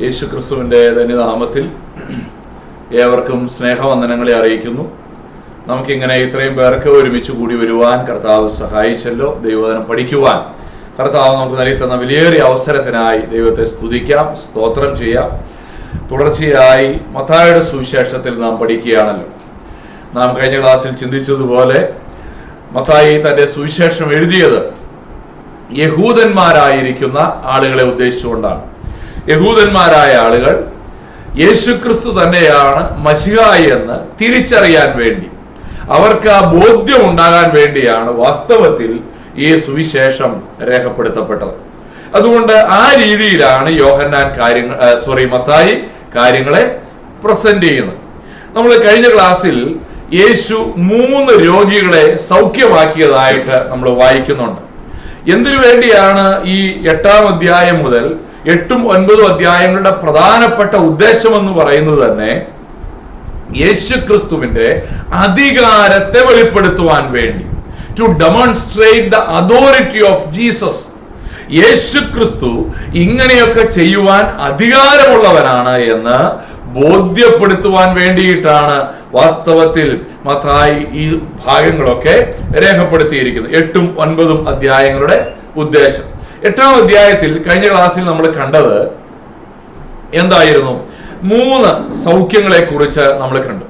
യേശു ക്രിസ്തുവിൻ്റെ ധന്യനാമത്തിൽ ഏവർക്കും സ്നേഹവന്ദനങ്ങളെ അറിയിക്കുന്നു. നമുക്കിങ്ങനെ ഇത്രയും പേർക്ക് ഒരുമിച്ച് കൂടി വരുവാൻ കർത്താവ് സഹായിച്ചല്ലോ. ദൈവവചനം പഠിക്കുവാൻ കർത്താവ് നമുക്ക് നൽകി തന്ന വിലയേറിയ അവസരത്തിനായി ദൈവത്തെ സ്തുതിക്കാം, സ്തോത്രം ചെയ്യാം. തുടർച്ചയായി മത്തായിയുടെ സുവിശേഷത്തിൽ നാം പഠിക്കുകയാണല്ലോ. നാം കഴിഞ്ഞ ക്ലാസ്സിൽ ചിന്തിച്ചതുപോലെ മത്തായി തൻ്റെ സുവിശേഷം എഴുതിയത് യഹൂദന്മാരായിരിക്കുന്ന ആളുകളെ ഉദ്ദേശിച്ചുകൊണ്ടാണ്. യഹൂദന്മാരായ ആളുകൾ യേശുക്രിസ്തു തന്നെയാണ് മശിഹായി എന്ന് തിരിച്ചറിയാൻ വേണ്ടി, അവർക്ക് ആ ബോധ്യം ഉണ്ടാകാൻ വേണ്ടിയാണ് വാസ്തവത്തിൽ ഈ സുവിശേഷം രേഖപ്പെടുത്തപ്പെട്ടത്. അതുകൊണ്ട് ആ രീതിയിലാണ് മത്തായി കാര്യങ്ങളെ പ്രസന്റ് ചെയ്യുന്നത്. നമ്മൾ കഴിഞ്ഞ ക്ലാസ്സിൽ യേശു 3 രോഗികളെ സൗഖ്യമാക്കിയതായിട്ട് നമ്മൾ വായിക്കുന്നുണ്ട്. എന്തിനു വേണ്ടിയാണ് ഈ 8-ാം അധ്യായം മുതൽ 8ഉം 9ഉം അധ്യായങ്ങളുടെ പ്രധാനപ്പെട്ട ഉദ്ദേശം എന്ന് പറയുന്നത് തന്നെ യേശുക്രിസ്തുവിന്റെ അധികാരത്തെ വെളിപ്പെടുത്തുവാൻ വേണ്ടി, to demonstrate the authority of Jesus. യേശുക്രിസ്തു ഇങ്ങനെയൊക്കെ ചെയ്യുവാൻ അധികാരമുള്ളവനാണ് എന്ന് ബോധ്യപ്പെടുത്തുവാൻ വേണ്ടിയിട്ടാണ് വാസ്തവത്തിൽ മത്തായി ഈ ഭാഗങ്ങളൊക്കെ രേഖപ്പെടുത്തിയിരിക്കുന്നത്. 8ഉം 9ഉം അധ്യായങ്ങളുടെ ഉദ്ദേശം. 8ാം അധ്യായത്തിൽ കഴിഞ്ഞ ക്ലാസ്സിൽ നമ്മൾ കണ്ടത് എന്തായിരുന്നു? 3 സൗഖ്യങ്ങളെ കുറിച്ച് നമ്മൾ കണ്ടു.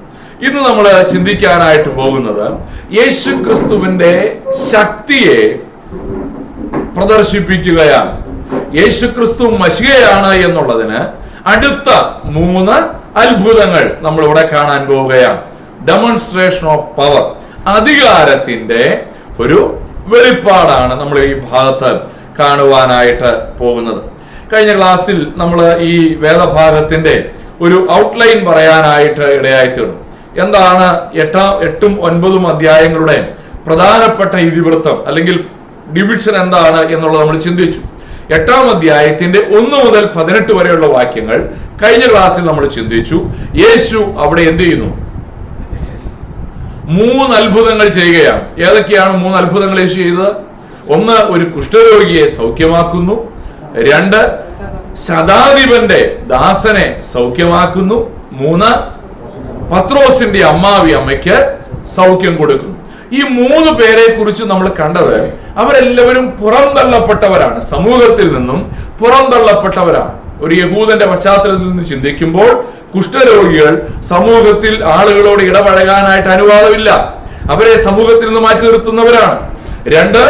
ഇന്ന് നമ്മൾ ചിന്തിക്കാനായിട്ട് പോകുന്നത് യേശുക്രിസ്തുവിന്റെ ശക്തിയെ പ്രദർശിപ്പിക്കുകയാണ്. യേശുക്രിസ്തു മശിഹയാണ് എന്നുള്ളതിന് അടുത്ത 3 അത്ഭുതങ്ങൾ നമ്മൾ ഇവിടെ കാണാൻ പോവുകയാണ്. ഡെമോൺസ്ട്രേഷൻ ഓഫ് പവർ, അധികാരത്തിന്റെ ഒരു വെളിപ്പാടാണ് നമ്മൾ ഈ ഭാഗത്ത് കാണുവാനായിട്ട് പോകുന്നത്. കഴിഞ്ഞ ക്ലാസ്സിൽ നമ്മൾ ഈ വേദഭാഗത്തിന്റെ ഒരു ഔട്ട്ലൈൻ പറയാനായിട്ട് ഇടയായിത്തീർന്നു. എന്താണ് 8ഉം 9ഉം അധ്യായങ്ങളുടെ പ്രധാനപ്പെട്ട ഇതിവൃത്തം അല്ലെങ്കിൽ ഡിവിഷൻ എന്താണ് എന്നുള്ളത് നമ്മൾ ചിന്തിച്ചു. 8ാം അധ്യായത്തിന്റെ 1 മുതൽ 18 വരെയുള്ള വാക്യങ്ങൾ കഴിഞ്ഞ ക്ലാസ്സിൽ നമ്മൾ ചിന്തിച്ചു. യേശു അവിടെ എന്ത് ചെയ്യുന്നു? 3 അത്ഭുതങ്ങൾ ചെയ്യുകയാണ്. ഏതൊക്കെയാണ് 3 അത്ഭുതങ്ങൾ യേശു ചെയ്തത്? 1, ഒരു കുഷ്ഠരോഗിയെ സൗഖ്യമാക്കുന്നു. 2, ശതാധിപന്റെ ദാസനെ സൗഖ്യമാക്കുന്നു. 3, പത്രോസിന്റെ അമ്മയ്ക്ക് സൗഖ്യം കൊടുക്കുന്നു. ഈ 3 പേരെ കുറിച്ച് നമ്മൾ കണ്ടത് അവരെല്ലാവരും പുറന്തള്ളപ്പെട്ടവരാണ്, സമൂഹത്തിൽ നിന്നും പുറന്തള്ളപ്പെട്ടവരാണ്. ഒരു യഹൂദന്റെ പശ്ചാത്തലത്തിൽ നിന്ന് ചിന്തിക്കുമ്പോൾ കുഷ്ഠരോഗികൾ സമൂഹത്തിൽ ആളുകളോട് ഇടപഴകാനായിട്ട് അനുവാദമില്ല, അവരെ സമൂഹത്തിൽ നിന്ന് മാറ്റി നിർത്തുന്നവരാണ്. 2,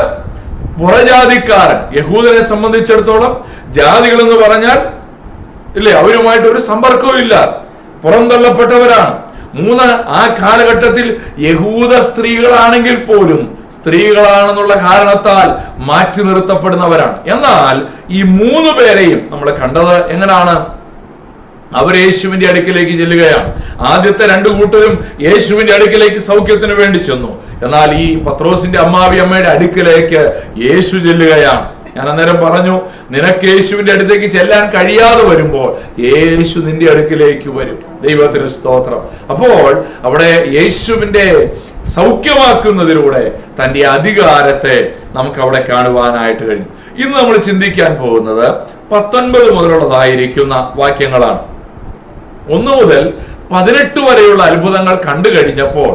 പുറജാതിക്കാരൻ. യഹൂദനെ സംബന്ധിച്ചിടത്തോളം ജാതികൾ എന്ന് പറഞ്ഞാൽ ഇല്ലേ, അവരുമായിട്ട് ഒരു സമ്പർക്കവും ഇല്ല, പുറന്തള്ളപ്പെട്ടവരാണ്. 3, ആ കാലഘട്ടത്തിൽ യഹൂദ സ്ത്രീകളാണെങ്കിൽ പോലും സ്ത്രീകളാണെന്നുള്ള കാരണത്താൽ മാറ്റി നിർത്തപ്പെടുന്നവരാണ്. എന്നാൽ ഈ 3 പേരെയും നമ്മൾ കണ്ടത് എങ്ങനെയാണ്? അവർ യേശുവിന്റെ അടുക്കിലേക്ക് ചെല്ലുകയാണ്. ആദ്യത്തെ 2 കൂട്ടരും യേശുവിന്റെ അടുക്കിലേക്ക് സൗഖ്യത്തിന് വേണ്ടി ചെന്നു. എന്നാൽ ഈ പത്രോസിന്റെ അമ്മയുടെ അടുക്കിലേക്ക് യേശു ചെല്ലുകയാണ്. ഞാൻ അന്നേരം പറഞ്ഞു, നിനക്ക് യേശുവിന്റെ അടുത്തേക്ക് ചെല്ലാൻ കഴിയാതെ വരുമ്പോൾ യേശു നിന്റെ അടുക്കിലേക്ക് വരും. ദൈവത്തിന് സ്തോത്രം. അപ്പോൾ അവിടെ യേശുവിന്റെ സൗഖ്യമാക്കുന്നതിലൂടെ തന്റെ അധികാരത്തെ നമുക്ക് അവിടെ കാണുവാനായിട്ട് കഴിയും. ഇന്ന് നമ്മൾ ചിന്തിക്കാൻ പോകുന്നത് 19 മുതലുള്ളതായിരിക്കുന്ന വാക്യങ്ങളാണ്. 1 മുതൽ 18 വരെയുള്ള അത്ഭുതങ്ങൾ കണ്ടു കഴിഞ്ഞപ്പോൾ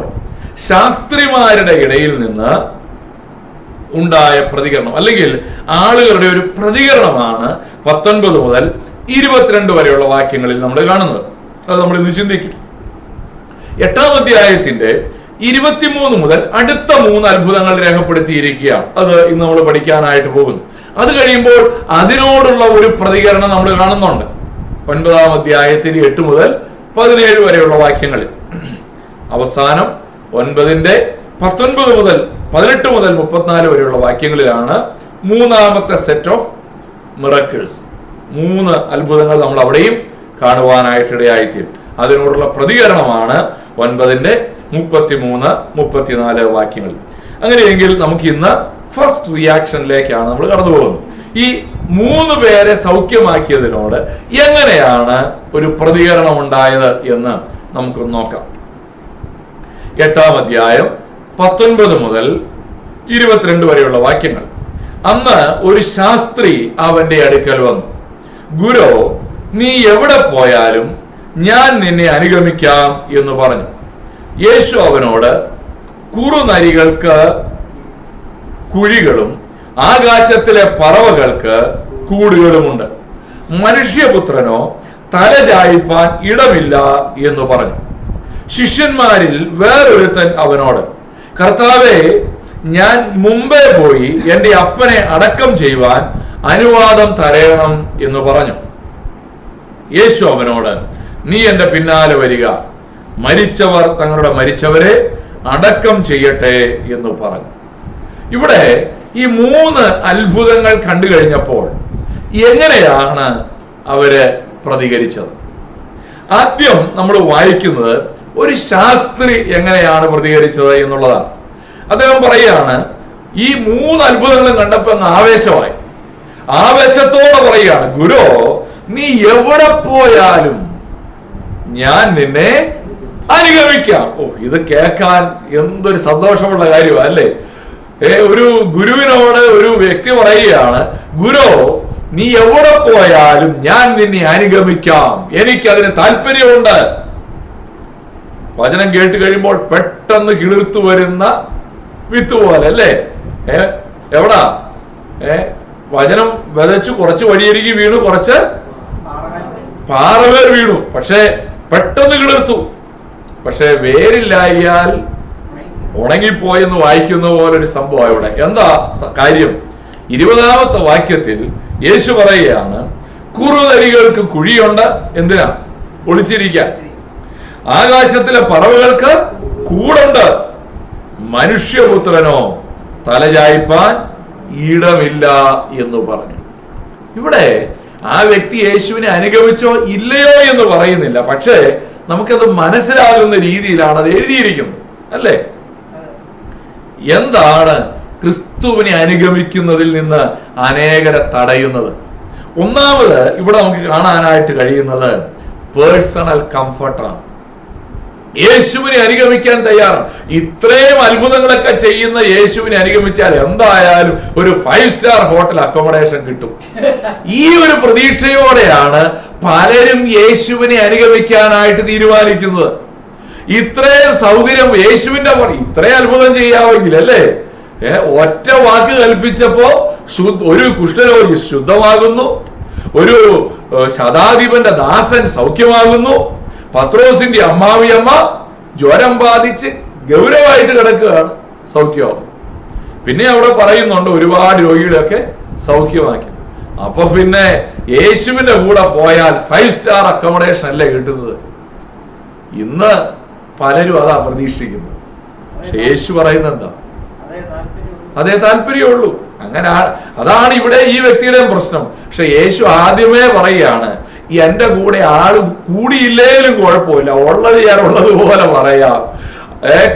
ശാസ്ത്രിമാരുടെ ഇടയിൽ നിന്ന് ഉണ്ടായ പ്രതികരണം അല്ലെങ്കിൽ ആളുകളുടെ ഒരു പ്രതികരണമാണ് 19 മുതൽ 22 വരെയുള്ള വാക്യങ്ങളിൽ നമ്മൾ കാണുന്നത്. അത് നമ്മൾ ഇന്ന് ചിന്തിക്കും. 8ാം അധ്യായത്തിന്റെ 23 മുതൽ അടുത്ത 3 അത്ഭുതങ്ങൾ രേഖപ്പെടുത്തിയിരിക്കുകയാണ്. അത് ഇന്ന് നമ്മൾ പഠിക്കാനായിട്ട് പോകുന്നു. അത് കഴിയുമ്പോൾ അതിനോടുള്ള ഒരു പ്രതികരണം നമ്മൾ കാണുന്നുണ്ട് 9ാം അധ്യായത്തിന്റെ 8 മുതൽ 17 വരെയുള്ള വാക്യങ്ങളിൽ. അവസാനം 9ന്റെ 19 മുതൽ 18 മുതൽ 34 വരെയുള്ള വാക്യങ്ങളിലാണ് 3ാമത്തെ സെറ്റ് ഓഫ് മിറക്കിൾസ്. 3 അത്ഭുതങ്ങൾ നമ്മൾ അവിടെയും കാണുവാനായിട്ടിടയായിത്തീരും. അതിനോടുള്ള പ്രതികരണമാണ് 9ന്റെ 33, 34 വാക്യങ്ങൾ. അങ്ങനെയെങ്കിൽ നമുക്ക് ഇന്ന് ഫസ്റ്റ് റിയാക്ഷനിലേക്കാണ് നമ്മൾ കടന്നു പോകുന്നത്. ഈ 3 പേരെ സൗഖ്യമാക്കിയതിനോട് എങ്ങനെയാണ് ഒരു പ്രതികരണം ഉണ്ടായത് എന്ന് നമുക്ക് നോക്കാം. 8ാം അധ്യായം 19 മുതൽ 22 വരെയുള്ള വാക്യങ്ങൾ. അന്ന് ഒരു ശാസ്ത്രി അവന്റെ അടുക്കൽ വന്നു. ഗുരു, നീ എവിടെ പോയാലും ഞാൻ നിന്നെ അനുഗമിക്കാം എന്ന് പറഞ്ഞു. യേശു അവനോട്, കുറുനരികൾക്ക് കുഴികളും ആകാശത്തിലെ പറവകൾക്ക് കൂടുകളുമുണ്ട്, മനുഷ്യപുത്രനോ തല ചായ്പാൻ ഇടമില്ല എന്ന് പറഞ്ഞു. ശിഷ്യന്മാരിൽ വേറൊരുത്തൻ അവനോട്, കർത്താവേ, ഞാൻ മുമ്പേ പോയി എന്റെ അപ്പനെ അടക്കം ചെയ്യുവാൻ അനുവാദം തരയണം എന്ന് പറഞ്ഞു. യേശു അവനോട്, നീ എന്റെ പിന്നാലെ വരിക, മരിച്ചവർ തങ്ങളുടെ മരിച്ചവരെ അടക്കം ചെയ്യട്ടെ എന്ന് പറഞ്ഞു. ഇവിടെ ഈ 3 അത്ഭുതങ്ങൾ കണ്ടു കഴിഞ്ഞപ്പോൾ എങ്ങനെയാണ് അവര് പ്രതികരിച്ചത്? ആദ്യം നമ്മൾ വായിക്കുന്നത് ഒരു ശാസ്ത്രി എങ്ങനെയാണ് പ്രതികരിച്ചത് എന്നുള്ളതാണ്. അദ്ദേഹം പറയുകയാണ്, ഈ 3 അത്ഭുതങ്ങളും കണ്ടപ്പോൾ അങ്ങ് ആവേശമായി. ആവേശത്തോടെ പറയുകയാണ്, ഗുരു, നീ എവിടെ പോയാലും ഞാൻ നിന്നെ അനുഗമിക്കാം. ഇത് കേൾക്കാൻ എന്തൊരു സന്തോഷമുള്ള കാര്യമാണ് അല്ലേ? ഒരു ഗുരുവിനോട് ഒരു വ്യക്തി പറയുകയാണ്, ഗുരു, നീ എവിടെ പോയാലും ഞാൻ നിന്നെ അനുഗമിക്കാം, എനിക്കതിന് താല്പര്യമുണ്ട്. വചനം കേട്ട് കഴിയുമ്പോൾ പെട്ടെന്ന് കിളിർത്തു വരുന്ന വിത്ത് പോലെ അല്ലേ? എവിടാ വചനം വിതച്ചു, കുറച്ച് വഴിയരികി വീണു, കുറച്ച് പാറവേർ വീണു, പക്ഷെ പെട്ടെന്ന് കിളിർത്തു. പക്ഷെ വേരില്ലായാൽ ഉണങ്ങിപ്പോയെന്ന് വായിക്കുന്ന പോലെ ഒരു സംഭവം ഇവിടെ. എന്താ കാര്യം? 20ാമത്തെ വാക്യത്തിൽ യേശു പറയുകയാണ്, കുറുനരികൾക്ക് കുഴിയുണ്ട്, എന്തിനാ? ഒളിച്ചിരിക്കാൻ. ആകാശത്തിലെ പറവകൾക്ക് കൂടുണ്ട്, മനുഷ്യപുത്രനോ തലചായ്പാൻ ഇടമില്ല എന്ന് പറഞ്ഞു. ഇവിടെ ആ വ്യക്തി യേശുവിനെ അനുഗമിച്ചോ ഇല്ലയോ എന്ന് പറയുന്നില്ല, പക്ഷേ നമുക്കത് മനസ്സിലാകുന്ന രീതിയിലാണ് അത് എഴുതിയിരിക്കുന്നത് അല്ലേ? എന്താണ് ക്രിസ്തുവിനെ അനുഗമിക്കുന്നതിൽ നിന്ന് അനേകരെ തടയുന്നത്? ഒന്നാമത് ഇവിടെ നമുക്ക് കാണാനായിട്ട് കഴിയുന്നത് പേഴ്സണൽ കംഫർട്ടാണ്. യേശുവിനെ അനുഗമിക്കാൻ തയ്യാറാണ്. ഇത്രയും അത്ഭുതങ്ങളൊക്കെ ചെയ്യുന്ന യേശുവിനെ അനുഗമിച്ചാൽ എന്തായാലും ഒരു 5 സ്റ്റാർ ഹോട്ടൽ അക്കോമഡേഷൻ കിട്ടും. ഈ ഒരു പ്രതീക്ഷയോടെയാണ് പലരും യേശുവിനെ അനുഗമിക്കാനായിട്ട് തീരുമാനിക്കുന്നത്. ഇത്രയും സൗകര്യം യേശുവിന്റെ ഇത്രയും അത്ഭുതം ചെയ്യാമെങ്കിൽ അല്ലേ? ഒറ്റ വാക്ക് കൽപ്പിച്ചപ്പോ ഒരു കുഷ്ഠരോഗി ശുദ്ധമാകുന്നു, ഒരു ശതാധിപന്റെ ദാസൻ സൗഖ്യമാകുന്നു, പത്രോസിന്റെ അമ്മാവിയമ്മ ജ്വരം ബാധിച്ച് ഗൗരവമായിട്ട് കിടക്കുകയാണ്, സൗഖ്യമാകും. പിന്നെ അവിടെ പറയുന്നുണ്ട് ഒരുപാട് രോഗികളെയൊക്കെ സൗഖ്യമാക്കി. അപ്പൊ പിന്നെ യേശുവിന്റെ കൂടെ പോയാൽ 5 സ്റ്റാർ അക്കോമഡേഷൻ അല്ലേ കിട്ടുന്നത്? ഇന്ന് പലരും അതാ പ്രതീക്ഷിക്കുന്നത്. പക്ഷെ യേശു പറയുന്നത് എന്താ? അതേ താല്പര്യമുള്ളൂ. അങ്ങനെ അതാണ് ഇവിടെ ഈ വ്യക്തിയുടെയും പ്രശ്നം. പക്ഷെ യേശു ആദ്യമേ പറയുകയാണ്, എന്റെ കൂടെ ആള് കൂടിയില്ലേലും കുഴപ്പമില്ല, ഉള്ളത് ഞാൻ ഉള്ളതുപോലെ പറയാം.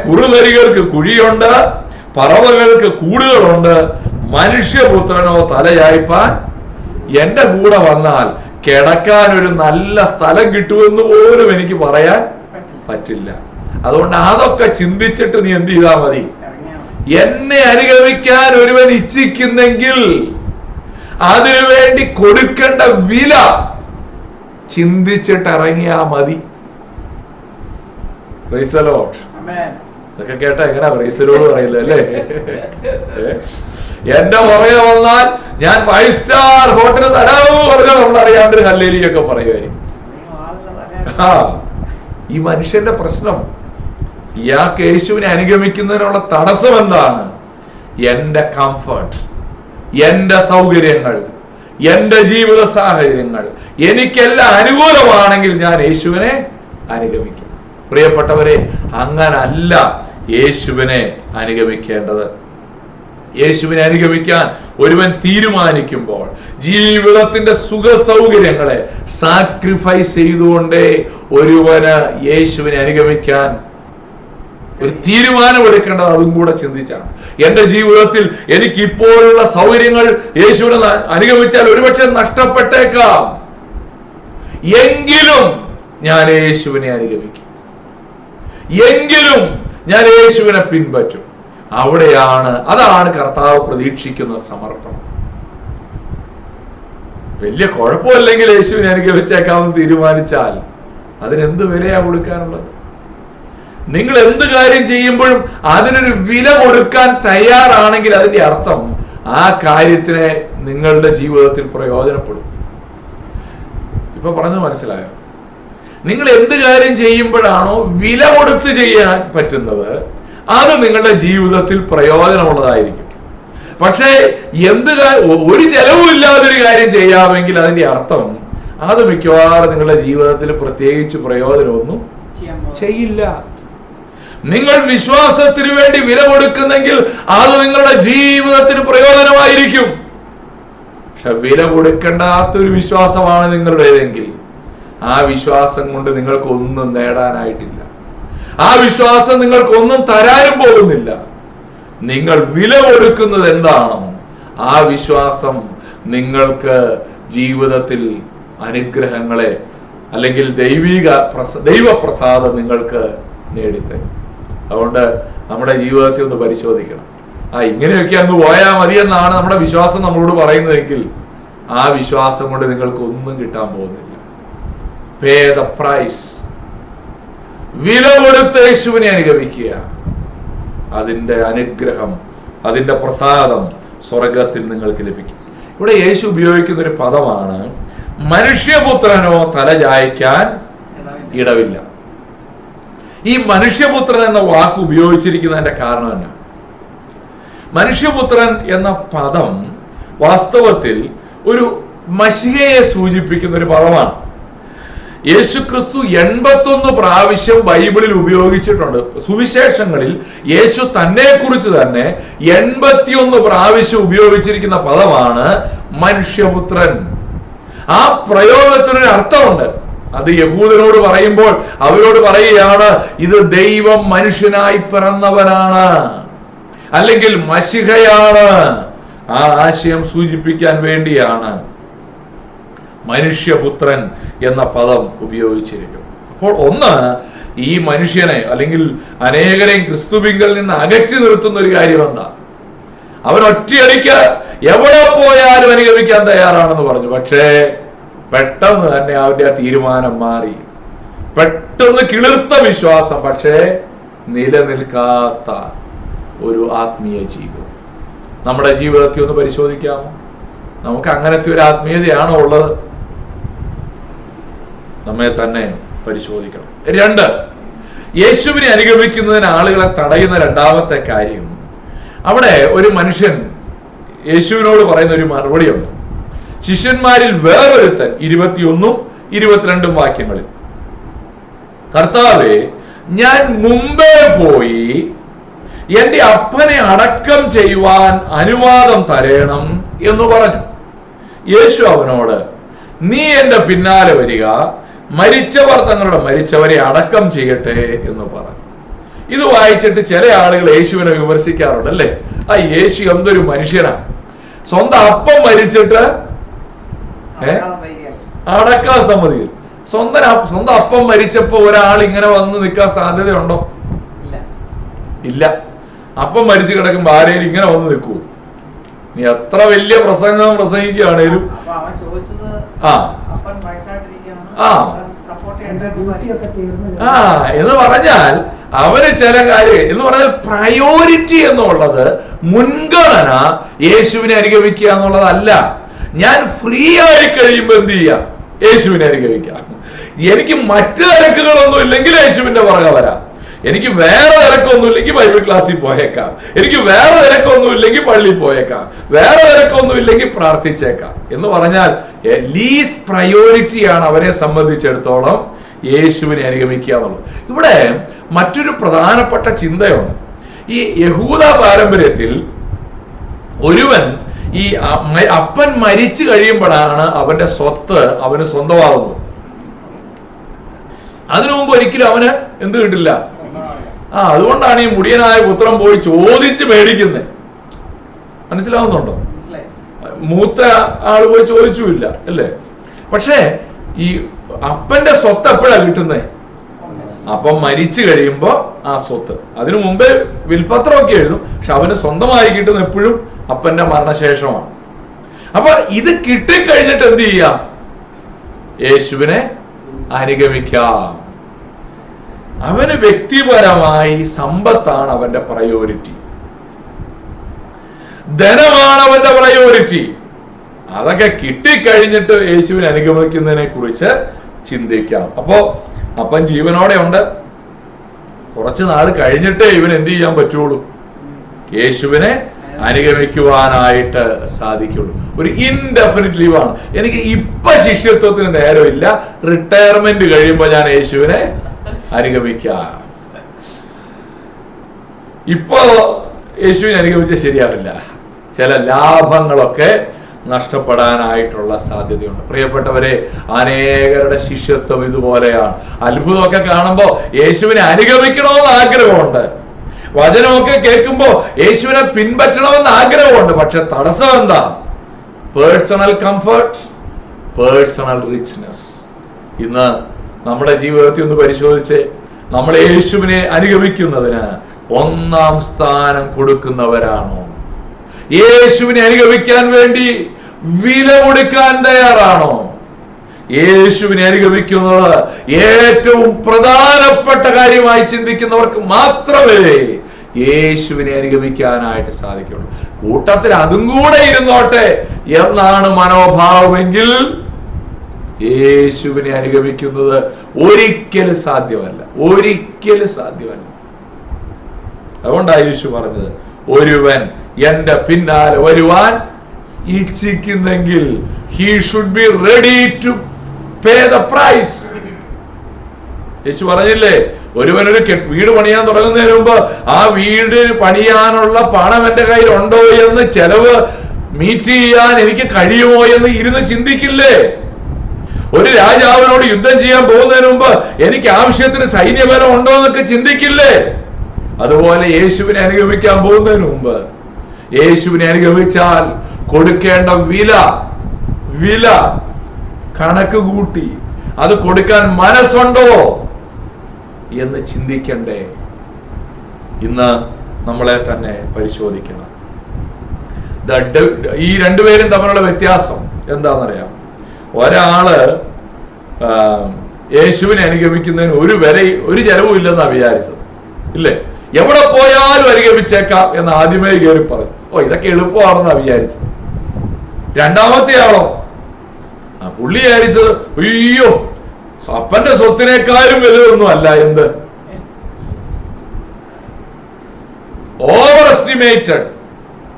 കുറുനരികൾക്ക് കുഴിയുണ്ട്, പറവകൾക്ക് കൂടുകളുണ്ട്, മനുഷ്യപുത്രനോ തലചായ്പാൻ എന്റെ കൂടെ വന്നാൽ കിടക്കാൻ ഒരു നല്ല സ്ഥലം കിട്ടുമെന്ന് പോലും എനിക്ക് പറയാൻ പറ്റില്ല. അതുകൊണ്ട് അതൊക്കെ ചിന്തിച്ചിട്ട് നീ എന്ത് ചെയ്താൽ മതി? എന്നെ അനുഗമിക്കാൻ ഒരുവൻ ഇച്ഛിക്കുന്നെങ്കിൽ അതിനുവേണ്ടി കൊടുക്കേണ്ട വില ചിന്തിച്ചിട്ട് ഇറങ്ങിയാ മതി. Praise the Lord. ഇതൊക്കെ കേട്ടാ എങ്ങനെ പ്രൈസ് ദി ലോർഡ് പറയില്ല അല്ലേ? എന്റെ പുറകെ വന്നാൽ ഞാൻ 5 സ്റ്റാർ ഹോട്ടൽ തരാമോ പറഞ്ഞാൽ നമ്മൾ അറിയാണ്ട് ഹല്ലേലൂയൊക്കെ പറയുമായിരിക്കും. ഈ മനുഷ്യന്റെ പ്രശ്നം, ഇയാൾക്ക് യേശുവിനെ അനുഗമിക്കുന്നതിനുള്ള തടസ്സം എന്താണ്? എന്റെ കംഫർട്ട്, എന്റെ സൗകര്യങ്ങൾ, എന്റെ ജീവിത സാഹചര്യങ്ങൾ, എനിക്കെല്ലാം അനുകൂലമാണെങ്കിൽ ഞാൻ യേശുവിനെ അനുഗമിക്കും. പ്രിയപ്പെട്ടവരെ, അങ്ങനല്ല യേശുവിനെ അനുഗമിക്കേണ്ടത്. യേശുവിനെ അനുഗമിക്കാൻ ഒരുവൻ തീരുമാനിക്കുമ്പോൾ ജീവിതത്തിന്റെ സുഖ സൗകര്യങ്ങളെ സാക്രിഫൈസ് ചെയ്തുകൊണ്ടേ ഒരുവന് യേശുവിനെ അനുഗമിക്കാൻ ഒരു തീരുമാനമെടുക്കേണ്ടത് അതും കൂടെ ചിന്തിച്ചാണ്. എന്റെ ജീവിതത്തിൽ എനിക്ക് ഇപ്പോഴുള്ള സൗകര്യങ്ങൾ യേശുവിനെ അനുഗമിച്ചാൽ ഒരുപക്ഷെ നഷ്ടപ്പെട്ടേക്കാം, എങ്കിലും ഞാൻ യേശുവിനെ അനുഗമിക്കും, എങ്കിലും ഞാൻ യേശുവിനെ പിൻപറ്റും. അതാണ് കർത്താവ് പ്രതീക്ഷിക്കുന്ന സമർപ്പണം. വലിയ കുഴപ്പമില്ലെങ്കിൽ യേശുവിനെ അനുഗമിച്ചേക്കാമെന്ന് തീരുമാനിച്ചാൽ അതിനെന്ത് വിലയാ കൊടുക്കാനുള്ളത്? നിങ്ങൾ എന്ത് കാര്യം ചെയ്യുമ്പോഴും അതിനൊരു വില കൊടുക്കാൻ തയ്യാറാണെങ്കിൽ അതിന്റെ അർത്ഥം ആ കാര്യത്തിനെ നിങ്ങളുടെ ജീവിതത്തിൽ പ്രയോജനപ്പെടും. ഇപ്പൊ പറഞ്ഞത് മനസ്സിലായോ? നിങ്ങൾ എന്ത് കാര്യം ചെയ്യുമ്പോഴാണോ വില കൊടുത്ത് ചെയ്യാൻ പറ്റുന്നത് അത് നിങ്ങളുടെ ജീവിതത്തിൽ പ്രയോജനമുള്ളതായിരിക്കും. പക്ഷേ ഒരു ചെലവും ഇല്ലാതൊരു കാര്യം ചെയ്യാമെങ്കിൽ അതിന്റെ അർത്ഥം അത് മിക്കവാറും നിങ്ങളുടെ ജീവിതത്തിൽ പ്രത്യേകിച്ച് പ്രയോജനമൊന്നും ചെയ്യില്ല. നിങ്ങൾ വിശ്വാസത്തിന് വേണ്ടി വില കൊടുക്കുന്നെങ്കിൽ അത് നിങ്ങളുടെ ജീവിതത്തിന് പ്രയോജനമായിരിക്കും. പക്ഷെ വില കൊടുക്കേണ്ടാത്തൊരു വിശ്വാസമാണ് നിങ്ങളുടേതെങ്കിൽ ആ വിശ്വാസം കൊണ്ട് നിങ്ങൾക്കൊന്നും നേടാനായിട്ടില്ല. ആ വിശ്വാസം നിങ്ങൾക്കൊന്നും തരാനും പോകുന്നില്ല. നിങ്ങൾ വില കൊടുക്കുന്നത് എന്താണോ ആ വിശ്വാസം നിങ്ങൾക്ക് ജീവിതത്തിൽ അനുഗ്രഹങ്ങളെ അല്ലെങ്കിൽ ദൈവപ്രസാദം നിങ്ങൾക്ക് നേടിത്തരും. അതുകൊണ്ട് നമ്മുടെ ജീവിതത്തിൽ ഒന്ന് പരിശോധിക്കണം. ഇങ്ങനെയൊക്കെ അങ്ങ് പോയാൽ മതിയെന്നാണ് നമ്മുടെ വിശ്വാസം നമ്മളോട് പറയുന്നതെങ്കിൽ ആ വിശ്വാസം കൊണ്ട് നിങ്ങൾക്ക് ഒന്നും കിട്ടാൻ പോകുന്നില്ല. Pay the price. വില കൊടുത്ത് യേശുവിനെ അനുഗമിക്കുക. അതിന്റെ അനുഗ്രഹം, അതിന്റെ പ്രസാദം സ്വർഗത്തിൽ നിങ്ങൾക്ക് ലഭിക്കും. ഇവിടെ യേശു ഉപയോഗിക്കുന്ന ഒരു പദമാണ് മനുഷ്യപുത്രനോ തല ചായ്ക്കാൻ ഇടവില്ല. ഈ മനുഷ്യപുത്രൻ എന്ന വാക്ക് ഉപയോഗിച്ചിരിക്കുന്നതിന്റെ കാരണം എന്നാ? മനുഷ്യപുത്രൻ എന്ന പദം വാസ്തവത്തിൽ ഒരു മശിഹയെ സൂചിപ്പിക്കുന്ന ഒരു പദമാണ്. യേശുക്രിസ്തു 81 പ്രാവശ്യം ബൈബിളിൽ ഉപയോഗിച്ചിട്ടുണ്ട്. സുവിശേഷങ്ങളിൽ യേശു തന്നെ കുറിച്ച് തന്നെ 81 പ്രാവശ്യം ഉപയോഗിച്ചിരിക്കുന്ന പദമാണ് മനുഷ്യപുത്രൻ. ആ പ്രയോഗത്തിനൊരു അർത്ഥമുണ്ട്. അത് യഹൂദരോട് പറയുമ്പോൾ അവരോട് പറയുകയാണ്, ഇത് ദൈവം മനുഷ്യനായി പിറന്നവനാണ്, അല്ലെങ്കിൽ മശിഹയാണ്. ആ ആശയം സൂചിപ്പിക്കാൻ വേണ്ടിയാണ് മനുഷ്യപുത്രൻ എന്ന പദം ഉപയോഗിച്ചിരിക്കും. അപ്പോൾ ഒന്ന്, ഈ മനുഷ്യനെ അല്ലെങ്കിൽ അനേകരെയും ക്രിസ്തുവിങ്കിൽ നിന്ന് അകറ്റി നിർത്തുന്ന ഒരു കാര്യം എന്താ? അവൻ ഒറ്റയടിക്ക് എവിടെ പോയാലും അനുഗമിക്കാൻ തയ്യാറാണെന്ന് പറഞ്ഞു. പക്ഷേ പെട്ടെന്ന് തന്നെ അവന്റെ ആ തീരുമാനം മാറി. പെട്ടെന്ന് കിളിർത്ത വിശ്വാസം, പക്ഷേ നിലനിൽക്കാത്ത ഒരു ആത്മീയ ജീവിതം. നമ്മുടെ ജീവിതത്തിൽ ഒന്ന് പരിശോധിക്കാമോ? നമുക്ക് അങ്ങനത്തെ ഒരു ആത്മീയതയാണോ ഉള്ളത്? നമ്മെ തന്നെ പരിശോധിക്കണം. 2, യേശുവിനെ അനുഗമിക്കുന്നതിന് ആളുകളെ തടയുന്ന രണ്ടാമത്തെ കാര്യം, അവിടെ ഒരു മനുഷ്യൻ യേശുവിനോട് പറയുന്ന ഒരു മറുപടിയുണ്ട്. ശിഷ്യന്മാരിൽ വേറൊരുത്തൻ 21, 22 വാക്യങ്ങളിൽ, കർത്താവേ, ഞാൻ മുമ്പേ പോയി എന്റെ അപ്പനെ അടക്കം ചെയ്യുവാൻ അനുവാദം തരേണം എന്ന് പറഞ്ഞു. യേശു അവനോട്, നീ എന്റെ പിന്നാലെ വരിക, മരിച്ചവർ തങ്ങളുടെ മരിച്ചവരെ അടക്കം ചെയ്യട്ടെ എന്ന് പറഞ്ഞു. ഇത് വായിച്ചിട്ട് ചില ആളുകൾ യേശുവിനെ വിമർശിക്കാറുണ്ട്, അല്ലേ? യേശു എന്തൊരു മനുഷ്യനാ, സ്വന്തം അപ്പം മരിച്ചിട്ട് അടക്കാൻ സമ്മതിക്കും. സ്വന്തം അപ്പം മരിച്ചപ്പോ ഒരാൾ ഇങ്ങനെ വന്ന് നിൽക്കാൻ സാധ്യതയുണ്ടോ? ഇല്ല. അപ്പം മരിച്ചു കിടക്കുമ്പോ ആരെയും ഇങ്ങനെ വന്ന് നിൽക്കൂ? നീ എത്ര വലിയ പ്രസംഗം പ്രസംഗിക്കുകയാണേലും എന്ന് പറഞ്ഞാൽ അവര് ചില കാര്യം എന്ന് പറഞ്ഞാൽ പ്രയോറിറ്റി എന്നുള്ളത്, മുൻഗണന യേശുവിനെ അനുഗമിക്കുക എന്നുള്ളതല്ല. ഞാൻ ഫ്രീ ആയി കഴിയുമ്പോ എന്ത് ചെയ്യാം? യേശുവിനെ അനുഗമിക്കാം. എനിക്ക് മറ്റു തിരക്കുകളൊന്നും ഇല്ലെങ്കിൽ യേശുവിന്റെ പുറകെ വരാം. എനിക്ക് വേറെ തിരക്കൊന്നും ഇല്ലെങ്കിൽ ബൈബിൾ ക്ലാസ്സിൽ പോയേക്കാം. എനിക്ക് വേറെ തിരക്കൊന്നും ഇല്ലെങ്കിൽ പള്ളിയിൽ പോയേക്കാം. വേറെ തിരക്കൊന്നും ഇല്ലെങ്കിൽ പ്രാർത്ഥിച്ചേക്കാം. എന്ന് പറഞ്ഞാൽ ലീസ്റ്റ് പ്രയോറിറ്റിയാണ് അവരെ സംബന്ധിച്ചിടത്തോളം യേശുവിനെ അനുഗമിക്കുക എന്നുള്ളത്. ഇവിടെ മറ്റൊരു പ്രധാനപ്പെട്ട ചിന്തയുണ്ട്. ഈ യഹൂദ പാരമ്പര്യത്തിൽ ഒരുവൻ ഈ അപ്പൻ മരിച്ചു കഴിയുമ്പോഴാണ് അവന്റെ സ്വത്ത് അവന് സ്വന്തമാകുന്നത്. അതിനു മുമ്പ് ഒരിക്കലും അവന് എന്ത് കിട്ടില്ല. അതുകൊണ്ടാണ് ഈ മുടിയനായ പുത്രൻ പോയി ചോദിച്ച് മേടിക്കുന്നത്. മനസ്സിലാവുന്നുണ്ടോ? മൂത്ത ആള് പോയി ചോദിച്ചുമില്ല, അല്ലേ? പക്ഷേ ഈ അപ്പന്റെ സ്വത്ത് എപ്പോഴാ കിട്ടുന്നേ? അപ്പം മരിച്ചു കഴിയുമ്പോ ആ സ്വത്ത്. അതിനു മുമ്പേ വിൽപത്രമൊക്കെ എഴുതും, പക്ഷെ അവന് സ്വന്തമായി കിട്ടുന്ന എപ്പോഴും അപ്പന്റെ മരണശേഷമാണ്. അപ്പൊ ഇത് കിട്ടിക്കഴിഞ്ഞിട്ട് എന്ത് ചെയ്യാം? യേശുവിനെ അനുഗമിക്കാം. അവന് വ്യക്തിപരമായി സമ്പത്താണ് അവന്റെ പ്രയോറിറ്റി, ധനമാണ് അവന്റെ പ്രയോറിറ്റി. അതൊക്കെ കിട്ടിക്കഴിഞ്ഞിട്ട് യേശുവിനെ അനുഗമിക്കുന്നതിനെ കുറിച്ച് ചിന്തിക്കാം. അപ്പോ അപ്പൻ ജീവനോടെ ഉണ്ട്, കുറച്ച് നാൾ കഴിഞ്ഞിട്ടേ ഇവൻ എന്ത് ചെയ്യാൻ പറ്റുള്ളൂ? യേശുവിനെ അനുഗമിക്കുവാനായിട്ട് സാധിക്കുള്ളൂ. ഒരു ഇൻഡെഫിനിറ്റ് ലീവാണ്. എനിക്ക് ഇപ്പൊ ശിഷ്യത്വത്തിന് നേരമില്ല, റിട്ടയർമെന്റ് കഴിയുമ്പോ ഞാൻ യേശുവിനെ അനുഗമിക്കാം. ഇപ്പോ യേശുവിനെ അനുഗമിച്ചാൽ ശരിയാവില്ല. ചില ലാഭങ്ങളൊക്കെ നഷ്ടപ്പെടാനായിട്ടുള്ള സാധ്യതയുണ്ട്. പ്രിയപ്പെട്ടവരെ, അനേകരുടെ ശിഷ്യത്വം ഇതുപോലെയാണ്. അത്ഭുതമൊക്കെ കാണുമ്പോൾ യേശുവിനെ അനുഗമിക്കണമെന്ന് ആഗ്രഹമുണ്ട്, വചനമൊക്കെ കേൾക്കുമ്പോൾ യേശുവിനെ പിൻപറ്റണമെന്ന് ആഗ്രഹമുണ്ട്. പക്ഷെ തടസ്സം എന്താ? Personal comfort, personal richness. ഇന്ന് നമ്മുടെ ജീവിതത്തിൽ ഒന്ന് പരിശോധിച്ച്, നമ്മൾ യേശുവിനെ അനുഗമിക്കുന്നതിന് ഒന്നാം സ്ഥാനം കൊടുക്കുന്നവരാണോ? യേശുവിനെ അനുഗമിക്കാൻ വേണ്ടി വില കൊടുക്കാൻ തയ്യാറാണോ? യേശുവിനെ അനുഗമിക്കുന്നത് ഏറ്റവും പ്രധാനപ്പെട്ട കാര്യമായി ചിന്തിക്കുന്നവർക്ക് മാത്രമേ യേശുവിനെ അനുഗമിക്കാനായിട്ട് സാധിക്കുള്ളൂ. കൂട്ടത്തിൽ അതും കൂടെ ഇരുന്നോട്ടെ എന്നാണ് മനോഭാവമെങ്കിൽ യേശുവിനെ അനുഗമിക്കുന്നത് ഒരിക്കലും സാധ്യമല്ല, ഒരിക്കലും സാധ്യമല്ല. അതുകൊണ്ടാണ് യേശു പറഞ്ഞത്, ഒരുവൻ എന്റെ പിന്നാലെ വരുവാൻ ഇച്ഛിക്കുന്നെങ്കിൽ he should be ready to pay the price. യേശു പറഞ്ഞില്ലേ, ഒരുവനൊരു വീട് പണിയാൻ തുടങ്ങുന്നതിന് മുമ്പ് ആ വീട് പണിയാനുള്ള പണം എന്റെ കയ്യിൽ ഉണ്ടോ എന്ന്, ചെലവ് മീറ്റ് ചെയ്യാൻ എനിക്ക് കഴിയുമോ എന്ന് ഇരുന്ന് ചിന്തിക്കില്ലേ? ഒരു രാജാവിനോട് യുദ്ധം ചെയ്യാൻ പോകുന്നതിന് മുമ്പ് എനിക്ക് ആവശ്യത്തിന് സൈന്യബലം ഉണ്ടോ എന്നൊക്കെ ചിന്തിക്കില്ലേ? അതുപോലെ യേശുവിനെ അനുഗമിക്കാൻ പോകുന്നതിന് മുമ്പ്, യേശുവിനെ അനുഗമിച്ചാൽ കൊടുക്കേണ്ട വില കണക്ക് കൂട്ടി അത് കൊടുക്കാൻ മനസ്സുണ്ടോ എന്ന് ചിന്തിക്കണ്ടേ? ഇന്ന് നമ്മളെ തന്നെ പരിശോധിക്കണം. ഈ രണ്ടുപേരും തമ്മിലുള്ള വ്യത്യാസം എന്താണെന്നറിയാം. ഒരാള് യേശുവിനെ അനുഗമിക്കുന്നതിന് ഒരു ചെലവും ഇല്ലെന്നാ വിചാരിച്ചത്, ഇല്ലേ? എവിടെ പോയാലും അനുഗമിച്ചേക്കാം എന്ന് ആദ്യമേ കയറി പറഞ്ഞു. ഇതൊക്കെ എളുപ്പമാണെന്നാ വിചാരിച്ചത്. രണ്ടാമത്തെ ആളോ, പുള്ളി വിചാരിച്ചത്, അയ്യോ അപ്പന്റെ സ്വത്തിനേക്കാളും വലുതൊന്നും അല്ല. എന്ത്? Over estimated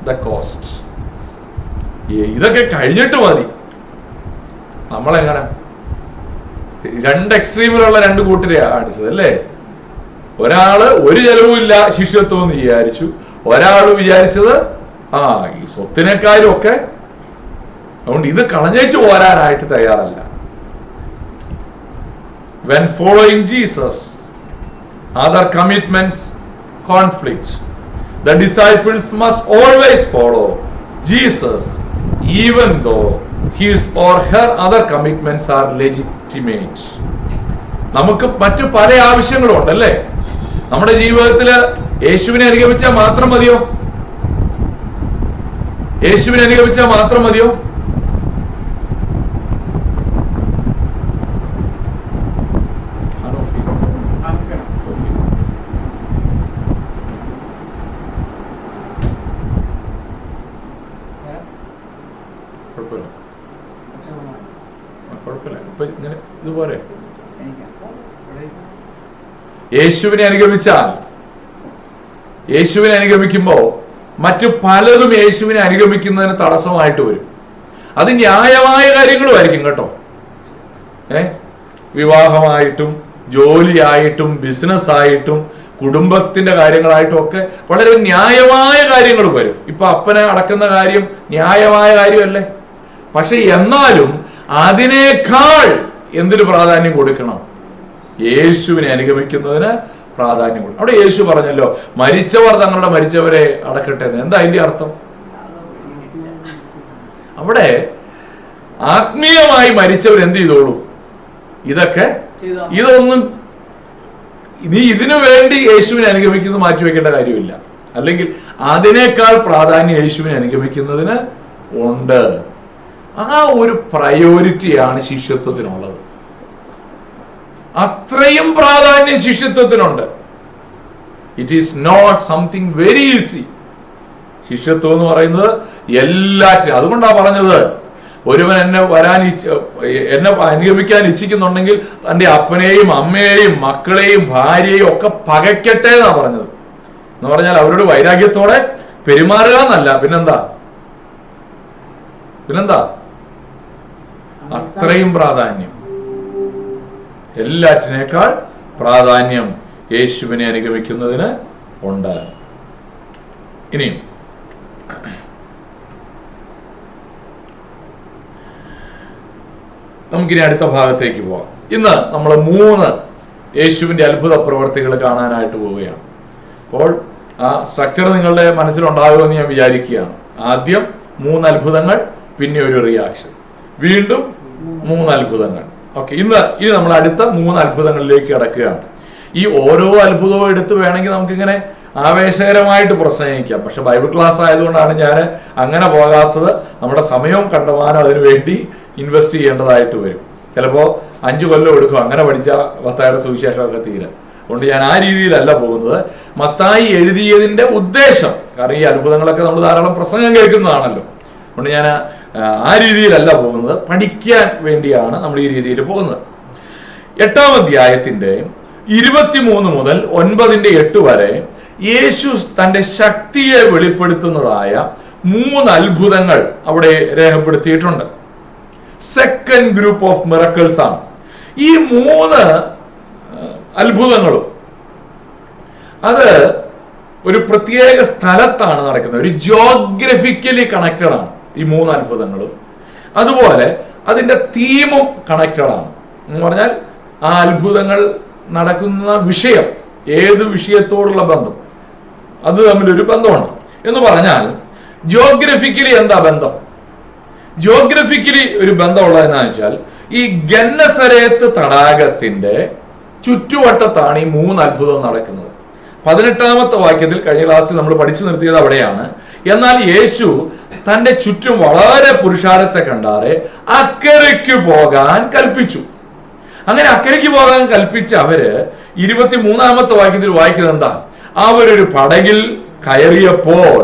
the cost. ഇതൊക്കെ കഴിഞ്ഞിട്ട് മതി. നമ്മളെങ്ങനെ രണ്ട് എക്സ്ട്രീമിലുള്ള രണ്ട് കൂട്ടരെ കാണിച്ചത്, അല്ലേ? ഒരാള് ഒരു ചെലവുമില്ല ശിഷ്യത്വം എന്ന് വിചാരിച്ചു, ഒരാള് വിചാരിച്ചത് ഈ സ്വത്തിനേക്കാളും ഒക്കെ. അതുകൊണ്ട് ഇത് കളഞ്ഞേച്ചു പോരാനായിട്ട് തയ്യാറല്ല. When following Jesus, other commitments conflict. The disciples must always follow Jesus, even though his or her other commitments are legitimate. നമുക്ക് മറ്റു പല ആവശ്യങ്ങളും ഉണ്ടല്ലേ നമ്മുടെ ജീവിതത്തിൽ. യേശുവിനെ അനുഗമിച്ചാൽ മാത്രം മതിയോ? യേശുവിനെ അനുഗമിച്ചാൽ മാത്രം മതിയോ? കുഴപ്പമില്ല. ഇപ്പൊ ഇങ്ങനെ ഇതുപോലെ യേശുവിനെ അനുഗമിക്കുമ്പോ മറ്റു പലതും യേശുവിനെ അനുഗമിക്കുന്നതിന് തടസ്സമായിട്ട് വരും. അത് ന്യായമായ കാര്യങ്ങളുമായിരിക്കും കേട്ടോ. വിവാഹമായിട്ടും ജോലിയായിട്ടും ബിസിനസ്സായിട്ടും കുടുംബത്തിന്റെ കാര്യങ്ങളായിട്ടും ഒക്കെ വളരെ ന്യായമായ കാര്യങ്ങൾ വരും. ഇപ്പൊ അപ്പനെ അടക്കുന്ന കാര്യം ന്യായമായ കാര്യമല്ലേ? പക്ഷെ എന്നാലും അതിനേക്കാൾ എന്തിനു പ്രാധാന്യം കൊടുക്കണം? യേശുവിനെ അനുഗമിക്കുന്നതിന് പ്രാധാന്യം കൊടുക്കണം. അവിടെ യേശു പറഞ്ഞല്ലോ, മരിച്ചവർ തങ്ങളുടെ മരിച്ചവരെ അടക്കട്ടെ എന്ന്. എന്താ അതിന്റെ അർത്ഥം? അവിടെ ആത്മീയമായി മരിച്ചവർ എന്ത് ചെയ്തോളൂ? ഇതൊന്നും നീ ഇതിനു വേണ്ടി യേശുവിനെ അനുഗമിക്കുന്നത് മാറ്റിവെക്കേണ്ട കാര്യമില്ല. അല്ലെങ്കിൽ അതിനേക്കാൾ പ്രാധാന്യം യേശുവിനെ അനുഗമിക്കുന്നതിന് ഉണ്ട്. ആ ഒരു പ്രയോറിറ്റിയാണ് ശിഷ്യത്വത്തിനുള്ളത്. അത്രയും പ്രാധാന്യം ശിഷ്യത്വത്തിനുണ്ട്. It is not something very easy. ശിഷ്യത്വം എന്ന് പറയുന്നത് എല്ലാറ്റിനും, അതുകൊണ്ടാണ് പറഞ്ഞത് ഒരുവൻ എന്നെ അനുഗമിക്കാൻ ഇച്ഛിക്കുന്നുണ്ടെങ്കിൽ തന്റെ അപ്പനെയും അമ്മയെയും മക്കളെയും ഭാര്യയെയും ഒക്കെ പകയ്ക്കട്ടെ എന്നാ പറഞ്ഞത്. എന്ന് പറഞ്ഞാൽ അവരോട് വൈരാഗ്യത്തോടെ പെരുമാറുക എന്നല്ല, പിന്നെന്താ അത്രയും പ്രാധാന്യം, എല്ലാറ്റിനേക്കാൾ പ്രാധാന്യം യേശുവിനെ അനുഗമിക്കുന്നതിന് ഉണ്ട്. ഇനിയും നമുക്കിനി അടുത്ത ഭാഗത്തേക്ക് പോവാം. ഇന്ന് നമ്മൾ 3 യേശുവിന്റെ അത്ഭുത പ്രവർത്തികൾ കാണാനായിട്ട് പോവുകയാണ്. അപ്പോൾ ആ സ്ട്രക്ചർ നിങ്ങളുടെ മനസ്സിലുണ്ടാകുമെന്ന് ഞാൻ വിചാരിക്കുകയാണ്. ആദ്യം 3 അത്ഭുതങ്ങൾ, പിന്നെ ഒരു റിയാക്ഷൻ, വീണ്ടും 3 അത്ഭുതങ്ങൾ. ഓക്കെ, ഇനി നമ്മൾ അടുത്ത 3 അത്ഭുതങ്ങളിലേക്ക് കടക്കുകയാണ്. ഈ ഓരോ അത്ഭുതവും എടുത്ത് വേണമെങ്കിൽ നമുക്കിങ്ങനെ ആവേശകരമായിട്ട് പ്രസംഗിക്കാം. പക്ഷെ ബൈബിൾ ക്ലാസ് ആയതുകൊണ്ടാണ് ഞാൻ അങ്ങനെ പോകാത്തത്. നമ്മുടെ സമയവും കണ്ടമാനം അതിനു വേണ്ടി ഇൻവെസ്റ്റ് ചെയ്യേണ്ടതായിട്ട് വരും. ചിലപ്പോൾ 5 കൊല്ലം എടുക്കും അങ്ങനെ പഠിച്ച മത്തായിയുടെ സുവിശേഷമൊക്കെ തീരാൻ. അതുകൊണ്ട് ഞാൻ ആ രീതിയിലല്ല പോകുന്നത്. മത്തായി എഴുതിയതിന്റെ ഉദ്ദേശം, കാരണം ഈ അത്ഭുതങ്ങളൊക്കെ നമ്മൾ ധാരാളം പ്രസംഗം കേൾക്കുന്നതാണല്ലോ, അതുകൊണ്ട് ഞാൻ ആ രീതിയിലല്ല പോകുന്നത്. പഠിക്കാൻ വേണ്ടിയാണ് നമ്മൾ ഈ രീതിയിൽ പോകുന്നത്. 8-ാം അധ്യായത്തിന്റെ 23 മുതൽ 9-8 വരെ യേശു തന്റെ ശക്തിയെ വെളിപ്പെടുത്തുന്നതായ 3 അത്ഭുതങ്ങൾ അവിടെ രേഖപ്പെടുത്തിയിട്ടുണ്ട്. സെക്കൻഡ് ഗ്രൂപ്പ് ഓഫ് മിറക്കിൾസ് ആണ് ഈ 3 അത്ഭുതങ്ങളും. അത് ഒരു പ്രത്യേക സ്ഥലത്താണ് നടക്കുന്നത്, ഒരു ജിയോഗ്രഫിക്കലി കണക്റ്റഡ് ആണ് ഈ 3 അത്ഭുതങ്ങളും. അതുപോലെ അതിന്റെ തീമും കണക്റ്റഡ് ആണ്. എന്ന് പറഞ്ഞാൽ ആ അത്ഭുതങ്ങൾ നടക്കുന്ന വിഷയം, ഏത് വിഷയത്തോടുള്ള ബന്ധം, അത് തമ്മിലൊരു ബന്ധമുണ്ട്. എന്ന് പറഞ്ഞാൽ ജിയോഗ്രഫിക്കലി എന്താ ബന്ധം? ജിയോഗ്രഫിക്കലി ഒരു ബന്ധമുള്ളതെന്ന് വെച്ചാൽ ഈ ഗന്നസരേത്ത് തടാകത്തിന്റെ ചുറ്റുവട്ടത്താണ് ഈ 3 അത്ഭുതം നടക്കുന്നത്. 18-ാമത്തെ വാക്യത്തിൽ കഴിഞ്ഞ ക്ലാസ്സിൽ നമ്മൾ പഠിച്ചു നിർത്തിയത് അവിടെയാണ്. എന്നാൽ യേശു തന്റെ ചുറ്റും വളരെ പുരുഷാരത്തെ കണ്ടാറെ അക്കരയ്ക്ക് പോകാൻ കൽപ്പിച്ചു. അങ്ങനെ അക്കരയ്ക്ക് പോകാൻ കൽപ്പിച്ച അവര് 23-ാമത്തെ വാക്യത്തിൽ വായിക്കുന്നത് എന്താ? അവരൊരു പടകിൽ കയറിയപ്പോൾ,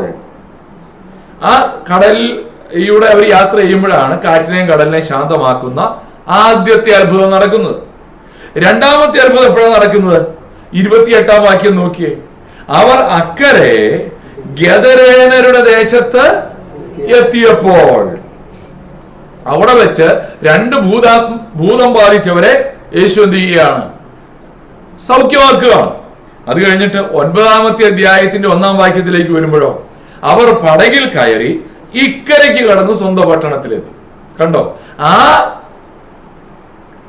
ആ കടലിലൂടെ അവർ യാത്ര ചെയ്യുമ്പോഴാണ് കാറ്റിനെയും കടലിനെയും ശാന്തമാക്കുന്ന ആദ്യത്തെ അത്ഭുതം നടക്കുന്നത്. 2-ാമത്തെ അത്ഭുതം എപ്പോഴാണ് നടക്കുന്നത്? 28-ാം വാക്യം നോക്കിയേ. അവർ അക്കരെ ഗദരേനരുടെ ദേശത്ത് എത്തിയപ്പോൾ അവിടെ വെച്ച് 2 ഭൂതം ബാധിച്ചവരെ യേശു എന്ത് ചെയ്യുകയാണ്? സൗഖ്യമാക്കുകയാണ്. അത് കഴിഞ്ഞിട്ട് 9-ാമത്തെ അധ്യായത്തിന്റെ 1-ാം വാക്യത്തിലേക്ക് വരുമ്പോഴോ അവർ പടകിൽ കയറി ഇക്കരയ്ക്ക് കടന്ന് സ്വന്തം പട്ടണത്തിലെത്തി. കണ്ടോ? ആ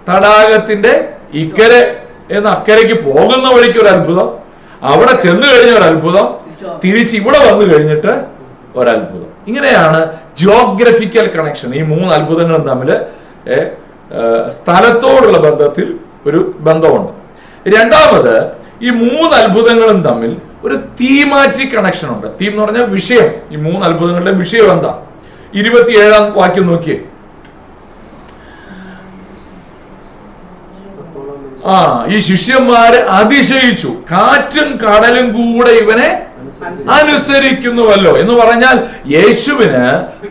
തടാകത്തിന്റെ ഇക്കര എന്ന അക്കരയ്ക്ക് പോകുന്ന വഴിക്ക് ഒരു അത്ഭുതം, അവിടെ ചെന്ന് കഴിഞ്ഞ ഒരു അത്ഭുതം, തിരിച്ച് ഇവിടെ വന്നു കഴിഞ്ഞിട്ട് ഒരത്ഭുതം. ഇങ്ങനെയാണ് ജിയോഗ്രഫിക്കൽ കണക്ഷൻ. ഈ 3 അത്ഭുതങ്ങളും തമ്മിൽ സ്ഥലത്തോടുള്ള ബന്ധത്തിൽ ഒരു ബന്ധമുണ്ട്. രണ്ടാമത്, ഈ 3 അത്ഭുതങ്ങളും തമ്മിൽ ഒരു തീമാറ്റിക് കണക്ഷൻ ഉണ്ട്. തീം എന്ന് പറഞ്ഞാൽ വിഷയം. ഈ 3 അത്ഭുതങ്ങളുടെ വിഷയം എന്താ? 27-ാം വാക്യം നോക്കിയേ. ഈ ശിഷ്യന്മാര് അതിശയിച്ചു, കാറ്റും കടലും കൂടെ ഇവനെ അനുസരിക്കുന്നുവല്ലോ. എന്ന് പറഞ്ഞാൽ യേശുവിന്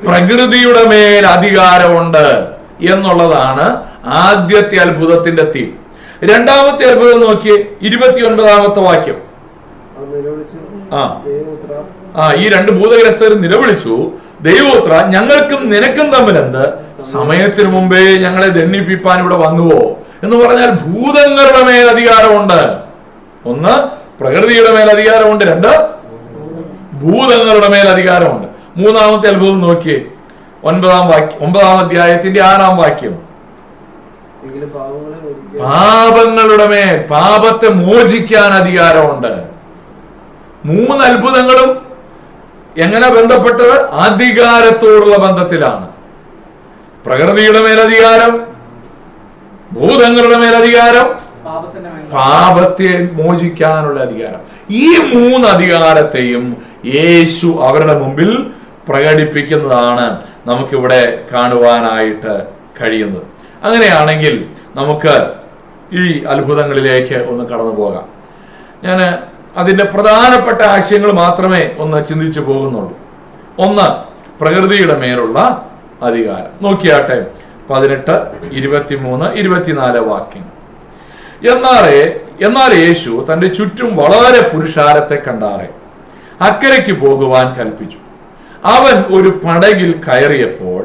പ്രകൃതിയുടെ മേൽ അധികാരമുണ്ട് എന്നുള്ളതാണ് ആദ്യത്തെ അത്ഭുതത്തിന്റെ തീം. 2-ാമത്തെ അത്ഭുതം നോക്കിയേ, 29-ാമത്തെ വാക്യം. ഈ 2 ഭൂതഗ്രസ്തർ നിലവിളിച്ചു, ദൈവോത്ര, ഞങ്ങൾക്കും നിനക്കും തമ്മിൽ എന്ത്? സമയത്തിന് മുമ്പേ ഞങ്ങളെ ദണ്ഡിപ്പിപ്പാൻ ഇവിടെ വന്നുവോ? എന്ന് പറഞ്ഞാൽ ഭൂതങ്ങളുടെ മേൽ അധികാരമുണ്ട്. 1, പ്രകൃതിയുടെ മേൽ അധികാരമുണ്ട്. 2, ഭൂതങ്ങളുടെ മേൽ അധികാരമുണ്ട്. 3-ാമത്തെ അത്ഭുതം നോക്കിയേ, 9-ാം അധ്യായത്തിന്റെ 6-ാം വാക്യം. പാപങ്ങളുടെ മേൽ, പാപത്തെ മോചിക്കാൻ അധികാരമുണ്ട്. 3 അത്ഭുതങ്ങളും എങ്ങനെ ബന്ധപ്പെട്ടത്? അധികാരത്തോടുള്ള ബന്ധത്തിലാണ്. പ്രകൃതിയുടെ മേലധികാരം, ഭൂതങ്ങളുടെ മേലധികാരം, പാപത്തെ മോചിക്കാനുള്ള അധികാരം. ഈ 3 അധികാരത്തെയും യേശു അവരുടെ മുമ്പിൽ പ്രകടിപ്പിക്കുന്നതാണ് നമുക്കിവിടെ കാണുവാനായിട്ട് കഴിയുന്നത്. അങ്ങനെയാണെങ്കിൽ നമുക്ക് ഈ അത്ഭുതങ്ങളിലേക്ക് ഒന്ന് കടന്നു പോകാം. ഞാൻ അതിൻ്റെ പ്രധാനപ്പെട്ട ആശയങ്ങൾ മാത്രമേ ഒന്ന് ചിന്തിച്ചു പോകുന്നുള്ളൂ. ഒന്ന്, പ്രകൃതിയുടെ മേലുള്ള അധികാരം. നോക്കിയാട്ടെ 18, 23, 24 വാക്യം. എന്നാൽ യേശു തന്റെ ചുറ്റും വളരെ പുരുഷാരത്തെ കണ്ടാറെ അക്കരയ്ക്ക് പോകുവാൻ കൽപ്പിച്ചു. അവൻ ഒരു പടകിൽ കയറിയപ്പോൾ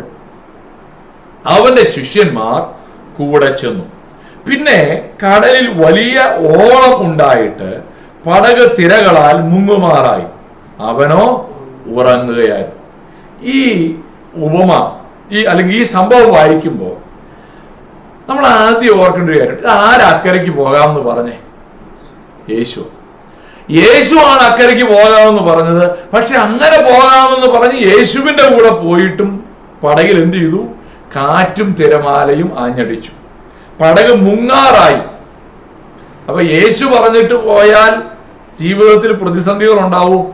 അവന്റെ ശിഷ്യന്മാർ കൂടെ ചെന്നു. പിന്നെ കടലിൽ വലിയ ഓളം ഉണ്ടായിട്ട് പടക് തിരകളാൽ മുങ്ങുമാറായി. അവനോ ഉറങ്ങുകയായിരുന്നു. ഈ ഉപമ അല്ലെങ്കിൽ ഈ സംഭവം വായിക്കുമ്പോൾ നമ്മൾ ആദ്യം ഓർക്കേണ്ട ഒരു കാര്യം, ഇത് ആര് അക്കരയ്ക്ക് പോകാമെന്ന് പറഞ്ഞേ? യേശുവാണ് അക്കരയ്ക്ക് പോകാമെന്ന് പറഞ്ഞത്. പക്ഷെ അങ്ങനെ പോകാമെന്ന് പറഞ്ഞ് യേശുവിന്റെ കൂടെ പോയിട്ടും പടകിൽ എന്ത് ചെയ്തു? കാറ്റും തിരമാലയും ആഞ്ഞടിച്ചു, പടക് മുങ്ങാറായി. അപ്പൊ യേശു പറഞ്ഞിട്ട് പോയാൽ ജീവിതത്തിൽ പ്രതിസന്ധികൾ ഉണ്ടാവും.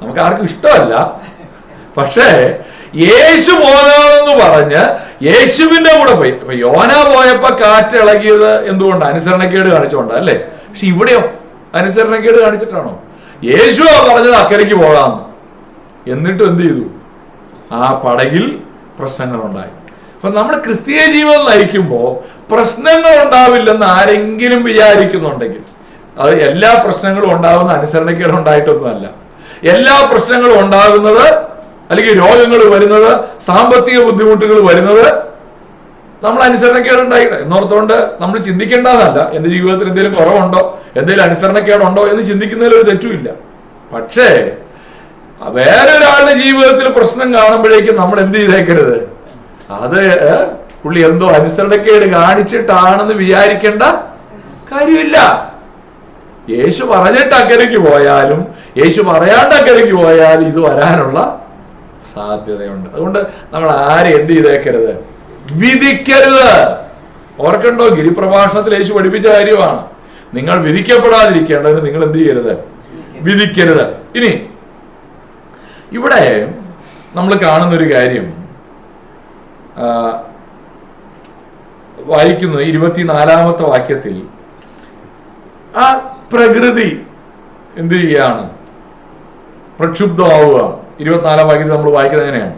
നമുക്ക് ആർക്കും ഇഷ്ടമല്ല. പക്ഷേ യേശു പോകാമെന്ന് പറഞ്ഞ് യേശുവിന്റെ കൂടെ പോയി. അപ്പൊ യോന പോയപ്പോ കാറ്റ് ഇളകിയത് എന്തുകൊണ്ട്? അനുസരണക്കേട് കാണിച്ചുകൊണ്ടാ അല്ലേ? പക്ഷെ ഇവിടെയോ അനുസരണക്കേട് കാണിച്ചിട്ടാണോ? യേശുവാ പറഞ്ഞത് അക്കരയ്ക്ക് പോകാമെന്ന്. എന്നിട്ടും എന്ത് ചെയ്തു? ആ പടകിൽ പ്രശ്നങ്ങൾ ഉണ്ടായി. അപ്പൊ നമ്മൾ ക്രിസ്തീയ ജീവിതം നയിക്കുമ്പോൾ പ്രശ്നങ്ങൾ ഉണ്ടാവില്ലെന്ന് ആരെങ്കിലും വിചാരിക്കുന്നുണ്ടെങ്കിൽ അത് എല്ലാ പ്രശ്നങ്ങളും ഉണ്ടാകുന്ന അനുസരണക്കേട് ഉണ്ടായിട്ടൊന്നുമല്ല. എല്ലാ പ്രശ്നങ്ങളും ഉണ്ടാകുന്നത്, അല്ലെങ്കിൽ രോഗങ്ങൾ വരുന്നത്, സാമ്പത്തിക ബുദ്ധിമുട്ടുകൾ വരുന്നത് നമ്മൾ അനുസരണക്കേടുണ്ടായി എന്നോർത്തുകൊണ്ട് നമ്മൾ ചിന്തിക്കേണ്ടതല്ല. എന്റെ ജീവിതത്തിൽ എന്തെങ്കിലും കുറവുണ്ടോ, എന്തെങ്കിലും അനുസരണക്കേടുണ്ടോ എന്ന് ചിന്തിക്കുന്നതിൽ ഒരു തെറ്റുമില്ല. പക്ഷേ വേറൊരാളുടെ ജീവിതത്തിൽ പ്രശ്നം കാണുമ്പോഴേക്കും നമ്മൾ എന്ത് ചെയ്തേക്കരുത്? അത് പുള്ളി എന്തോ അനുസരണക്കേട് കാണിച്ചിട്ടാണെന്ന് വിചാരിക്കേണ്ട കാര്യമില്ല. യേശു പറഞ്ഞിട്ട് അക്കരയ്ക്ക് പോയാലും യേശു പറയാണ്ട് അക്കരയ്ക്ക് പോയാലും ഇത് വരാനുള്ള സാധ്യതയുണ്ട്. അതുകൊണ്ട് നമ്മൾ ആരെ എന്ത് ചെയ്തേക്കരുത്? വിധിക്കരുത്. ഓർക്കണ്ടോ, ഗിരിപ്രഭാഷണത്തിൽ യേശു പഠിപ്പിച്ച കാര്യമാണ്. നിങ്ങൾ വിധിക്കപ്പെടാതിരിക്കേണ്ടതിന് നിങ്ങൾ എന്ത് ചെയ്യരുത്? വിധിക്കരുത്. ഇനി ഇവിടെ നമ്മൾ കാണുന്നൊരു കാര്യം വായിക്കുന്നത് 24 വാക്യത്തിൽ ആ പ്രകൃതി എന്ത് ചെയ്യാണ്? പ്രക്ഷുബ്ധമാവുകയാണ്. 24 വാക്യത്തിൽ നമ്മൾ വായിക്കുന്നത് എങ്ങനെയാണ്?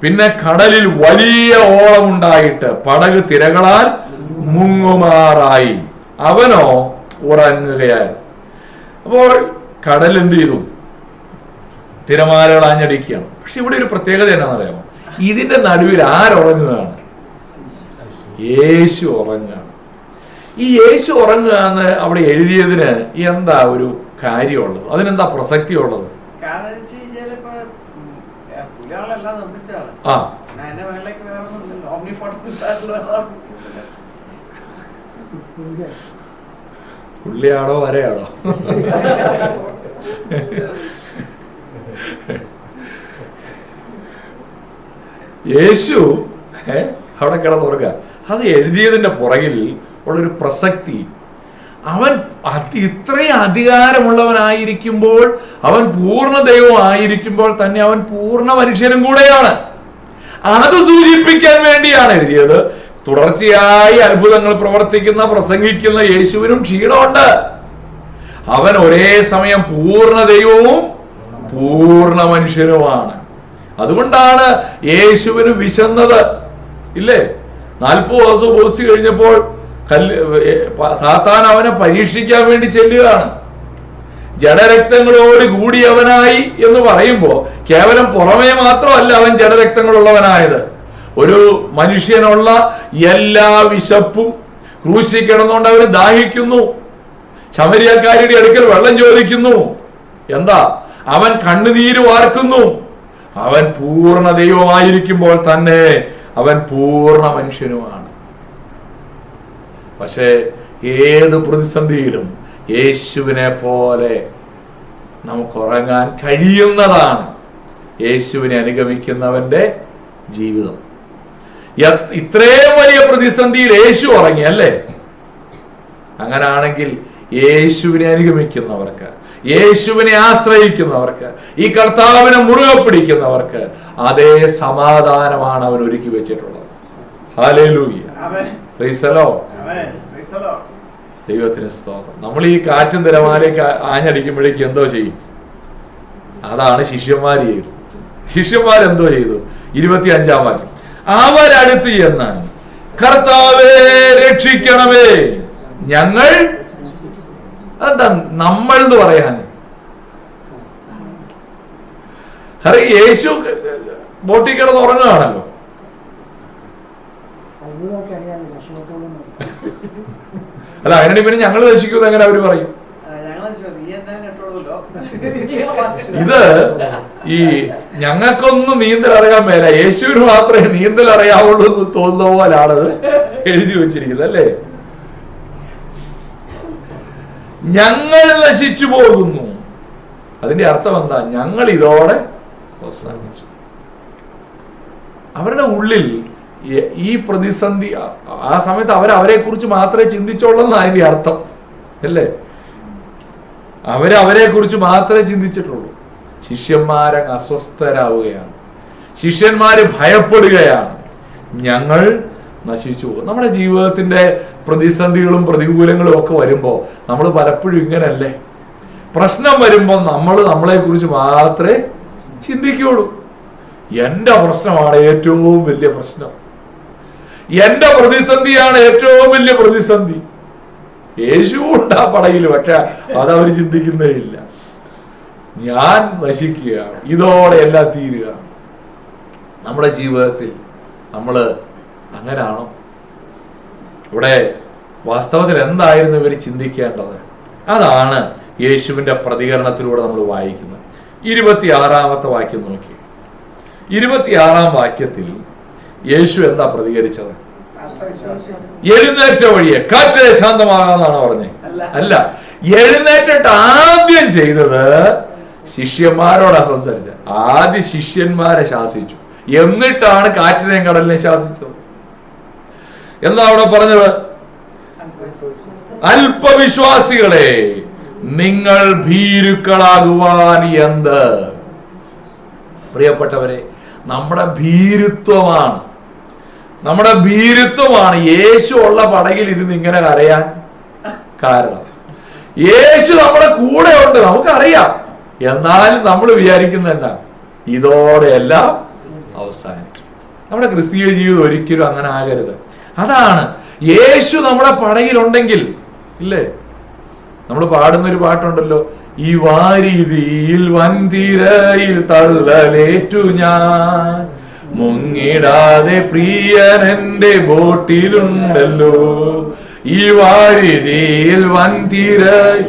പിന്നെ കടലിൽ വലിയ ഓളമുണ്ടായിട്ട് പടക് തിരകളാൽ മുങ്ങുമാറായി, അവനോ ഉറങ്ങുകയായിരുന്നു. അപ്പോൾ കടൽ എന്ത് ചെയ്തു? തിരമാലകൾ ആഞ്ഞടിക്കുകയാണ്. പക്ഷെ ഇവിടെ ഒരു പ്രത്യേകത എന്നാണെന്നറിയാമോ? ഇതിന്റെ നടുവിൽ ആരുറങ്ങുകയാണ്? യേശു ഉറങ്ങുകയാണ്. ഈ യേശു ഉറങ്ങുക എന്ന് അവിടെ എഴുതിയതിന് എന്താ ഒരു കാര്യമുള്ളത്? അതിനെന്താ പ്രസക്തി ഉള്ളത്? ആ പുള്ളിയാണോ വരയാണോ? യേശു അവിടെ കിടന്നുറങ്ങുക. അത് എഴുതിയതിന്റെ പുറകിൽ ഉള്ളൊരു പ്രസക്തി, അവൻ ഇത്രയും അധികാരമുള്ളവനായിരിക്കുമ്പോൾ, അവൻ പൂർണ്ണ ദൈവമായിരിക്കുമ്പോൾ തന്നെ അവൻ പൂർണ്ണ മനുഷ്യനും കൂടെയാണ്. അത് സൂചിപ്പിക്കാൻ വേണ്ടിയാണ് എഴുതിയത്. തുടർച്ചയായി അത്ഭുതങ്ങൾ പ്രവർത്തിക്കുന്ന പ്രസംഗിക്കുന്ന യേശുവിനും ക്ഷീണമുണ്ട്. അവൻ ഒരേ സമയം പൂർണ്ണ ദൈവവും പൂർണ്ണ മനുഷ്യനുമാണ്. അതുകൊണ്ടാണ് യേശുവിന് വിശന്നത്. ഇല്ലേ? 40 ദിവസം ഉപവസിച്ച് കഴിഞ്ഞപ്പോൾ സാത്താൻ അവനെ പരീക്ഷിക്കാൻ വേണ്ടി ചെല്ലുകയാണ്. ജഡരക്തങ്ങളോട് കൂടിയവനായി എന്ന് പറയുമ്പോ കേവലം പുറമേ മാത്രമല്ല അവൻ ജഡരക്തങ്ങളുള്ളവനായത്. ഒരു മനുഷ്യനുള്ള എല്ലാ വിശപ്പും ക്രൂശിൽ കിടന്നുകൊണ്ട് അവന് ദാഹിക്കുന്നു. ശമരിയക്കാരുടെ അടുക്കൽ വെള്ളം ചോദിക്കുന്നു. എന്താ? അവൻ കണ്ണുനീര് വാർക്കുന്നു. അവൻ പൂർണ്ണ ദൈവമായിരിക്കുമ്പോൾ തന്നെ അവൻ പൂർണ്ണ മനുഷ്യനുമാണ്. പക്ഷേ ഏത് പ്രതിസന്ധിയിലും യേശുവിനെ പോലെ നമുക്ക് ഉറങ്ങാൻ കഴിയുന്നതാണ് യേശുവിനെ അനുഗമിക്കുന്നവന്റെ ജീവിതം. ഇത്രയും വലിയ പ്രതിസന്ധിയിൽ യേശു ഉറങ്ങി അല്ലേ? അങ്ങനാണെങ്കിൽ യേശുവിനെ അനുഗമിക്കുന്നവർക്ക്, യേശുവിനെ ആശ്രയിക്കുന്നവർക്ക്, ഈ കർത്താവിനെ മുറുകെ പിടിക്കുന്നവർക്ക് അതേ സമാധാനമാണ് അവൻ ഒരുക്കി വെച്ചിട്ടുള്ളത്. Hallelujah, praise the Lord. ദൈവത്തിന് സ്തോത്രം. നമ്മൾ ഈ കാറ്റും തിരമാലയ്ക്ക് ആഞ്ഞടിക്കുമ്പോഴേക്ക് എന്തോ ചെയ്യും? അതാണ് ശിഷ്യന്മാർ ചെയ്തു. ശിഷ്യന്മാരെന്തോ ചെയ്തു? 25-ാം വാക്യം, അവരടുത്ത് ചെന്ന് കർത്താവേ രക്ഷിക്കണമേ, ഞങ്ങൾ എന്താ നമ്മൾ എന്ന് പറയാൻ? യേശു ബോട്ടിൽ കിടന്ന് ഉറങ്ങുകയാണല്ലോ. അല്ല, അതിനാണ് പിന്നെ ഞങ്ങൾ നശിക്കുന്നത് എങ്ങനെ അവര് പറയും? ഇത് ഈ ഞങ്ങൾക്കൊന്നും നീന്തൽ അറിയാൻ മേല, യേശുവിന് മാത്രമേ നീന്തൽ അറിയാവുള്ളൂ എന്ന് തോന്നുന്ന പോലാണത് എഴുതി വെച്ചിരിക്കുന്നത് അല്ലേ? ഞങ്ങൾ നശിച്ചു പോകുന്നു. അതിന്റെ അർത്ഥം എന്താ? ഞങ്ങൾ ഇതോടെ അവസാനിച്ചു. അവരുടെ ഉള്ളിൽ ഈ പ്രതിസന്ധി ആ സമയത്ത് അവരെ കുറിച്ച് മാത്രമേ ചിന്തിച്ചോളൂ അതിന്റെ അർത്ഥം അല്ലേ? അവരെ കുറിച്ച് മാത്രമേ ചിന്തിച്ചിട്ടുള്ളൂ. ശിഷ്യന്മാരങ്ങ് അസ്വസ്ഥരാവുകയാണ്, ശിഷ്യന്മാര് ഭയപ്പെടുകയാണ്, ഞങ്ങൾ നശിച്ചു പോകും. നമ്മുടെ ജീവിതത്തിന്റെ പ്രതിസന്ധികളും പ്രതികൂലങ്ങളും ഒക്കെ വരുമ്പോ നമ്മൾ പലപ്പോഴും ഇങ്ങനല്ലേ? പ്രശ്നം വരുമ്പോ നമ്മളെ കുറിച്ച് മാത്രമേ ചിന്തിക്കുള്ളൂ. എന്റെ പ്രശ്നമാണ് ഏറ്റവും വലിയ പ്രശ്നം, എന്റെ പ്രതിസന്ധിയാണ് ഏറ്റവും വലിയ പ്രതിസന്ധി. യേശു ഉണ്ട് ആ പടയിൽ, പക്ഷെ അതവർ ചിന്തിക്കുന്നേ ഇല്ല. ഞാൻ നശിക്കുകയാണ്, ഇതോടെ എല്ലാം തീരുക. നമ്മുടെ ജീവിതത്തിൽ നമ്മൾ അങ്ങനാണോ? ഇവിടെ വാസ്തവത്തിൽ എന്തായിരുന്നു ഇവർ ചിന്തിക്കേണ്ടത്? അതാണ് യേശുവിന്റെ പ്രതികരണത്തിലൂടെ നമ്മൾ വായിക്കുന്നത്. 26-ാമത്തെ വാക്യം നോക്കി. 26-ാം വാക്യത്തിൽ യേശു എന്താ പ്രതികരിച്ചത്? എഴുന്നേറ്റ വഴിയെ കാറ്റേ ശാന്തമാകാന്നാണ് പറഞ്ഞത്. അല്ല, എഴുന്നേറ്റിട്ട് ആദ്യം ചെയ്തത് ശിഷ്യന്മാരോടാ സംസാരിച്ചത്. ആദ്യം ശിഷ്യന്മാരെ ശാസിച്ചു, എന്നിട്ടാണ് കാറ്റിനെയും കടലിനെ ശാസിച്ചത്. എന്താ അവിടെ പറഞ്ഞത്? അല്പവിശ്വാസികളെ, നിങ്ങൾ ഭീരുക്കളാകുവാൻ എന്ത്? പ്രിയപ്പെട്ടവരെ, നമ്മുടെ ഭീരുത്വമാണ് യേശു ഉള്ള പടകിൽ ഇരുന്ന് ഇങ്ങനെ കരയാൻ കാരണം. യേശു നമ്മുടെ കൂടെ ഉണ്ട്, നമുക്കറിയാം. എന്നാലും നമ്മൾ വിചാരിക്കുന്ന എന്താ? ഇതോടെ എല്ലാം അവസാനിച്ചു. നമ്മുടെ ക്രിസ്തീയ ജീവിതം ഒരിക്കലും അങ്ങനെ ആകരുത്. അതാണ്, യേശു നമ്മുടെ പടകിലുണ്ടെങ്കിൽ ഇല്ലേ? നമ്മൾ പാടുന്നൊരു പാട്ടുണ്ടല്ലോ, ഈ വാരിതിയിൽ വൻതിരയിൽ തള്ളലേറ്റു ഞാൻ, മുങ്ങിടാതെ പ്രിയൻ എന്റെ ബോട്ടിലുണ്ടല്ലോ. ഈ വാരിതിയിൽ വൻതിരയിൽ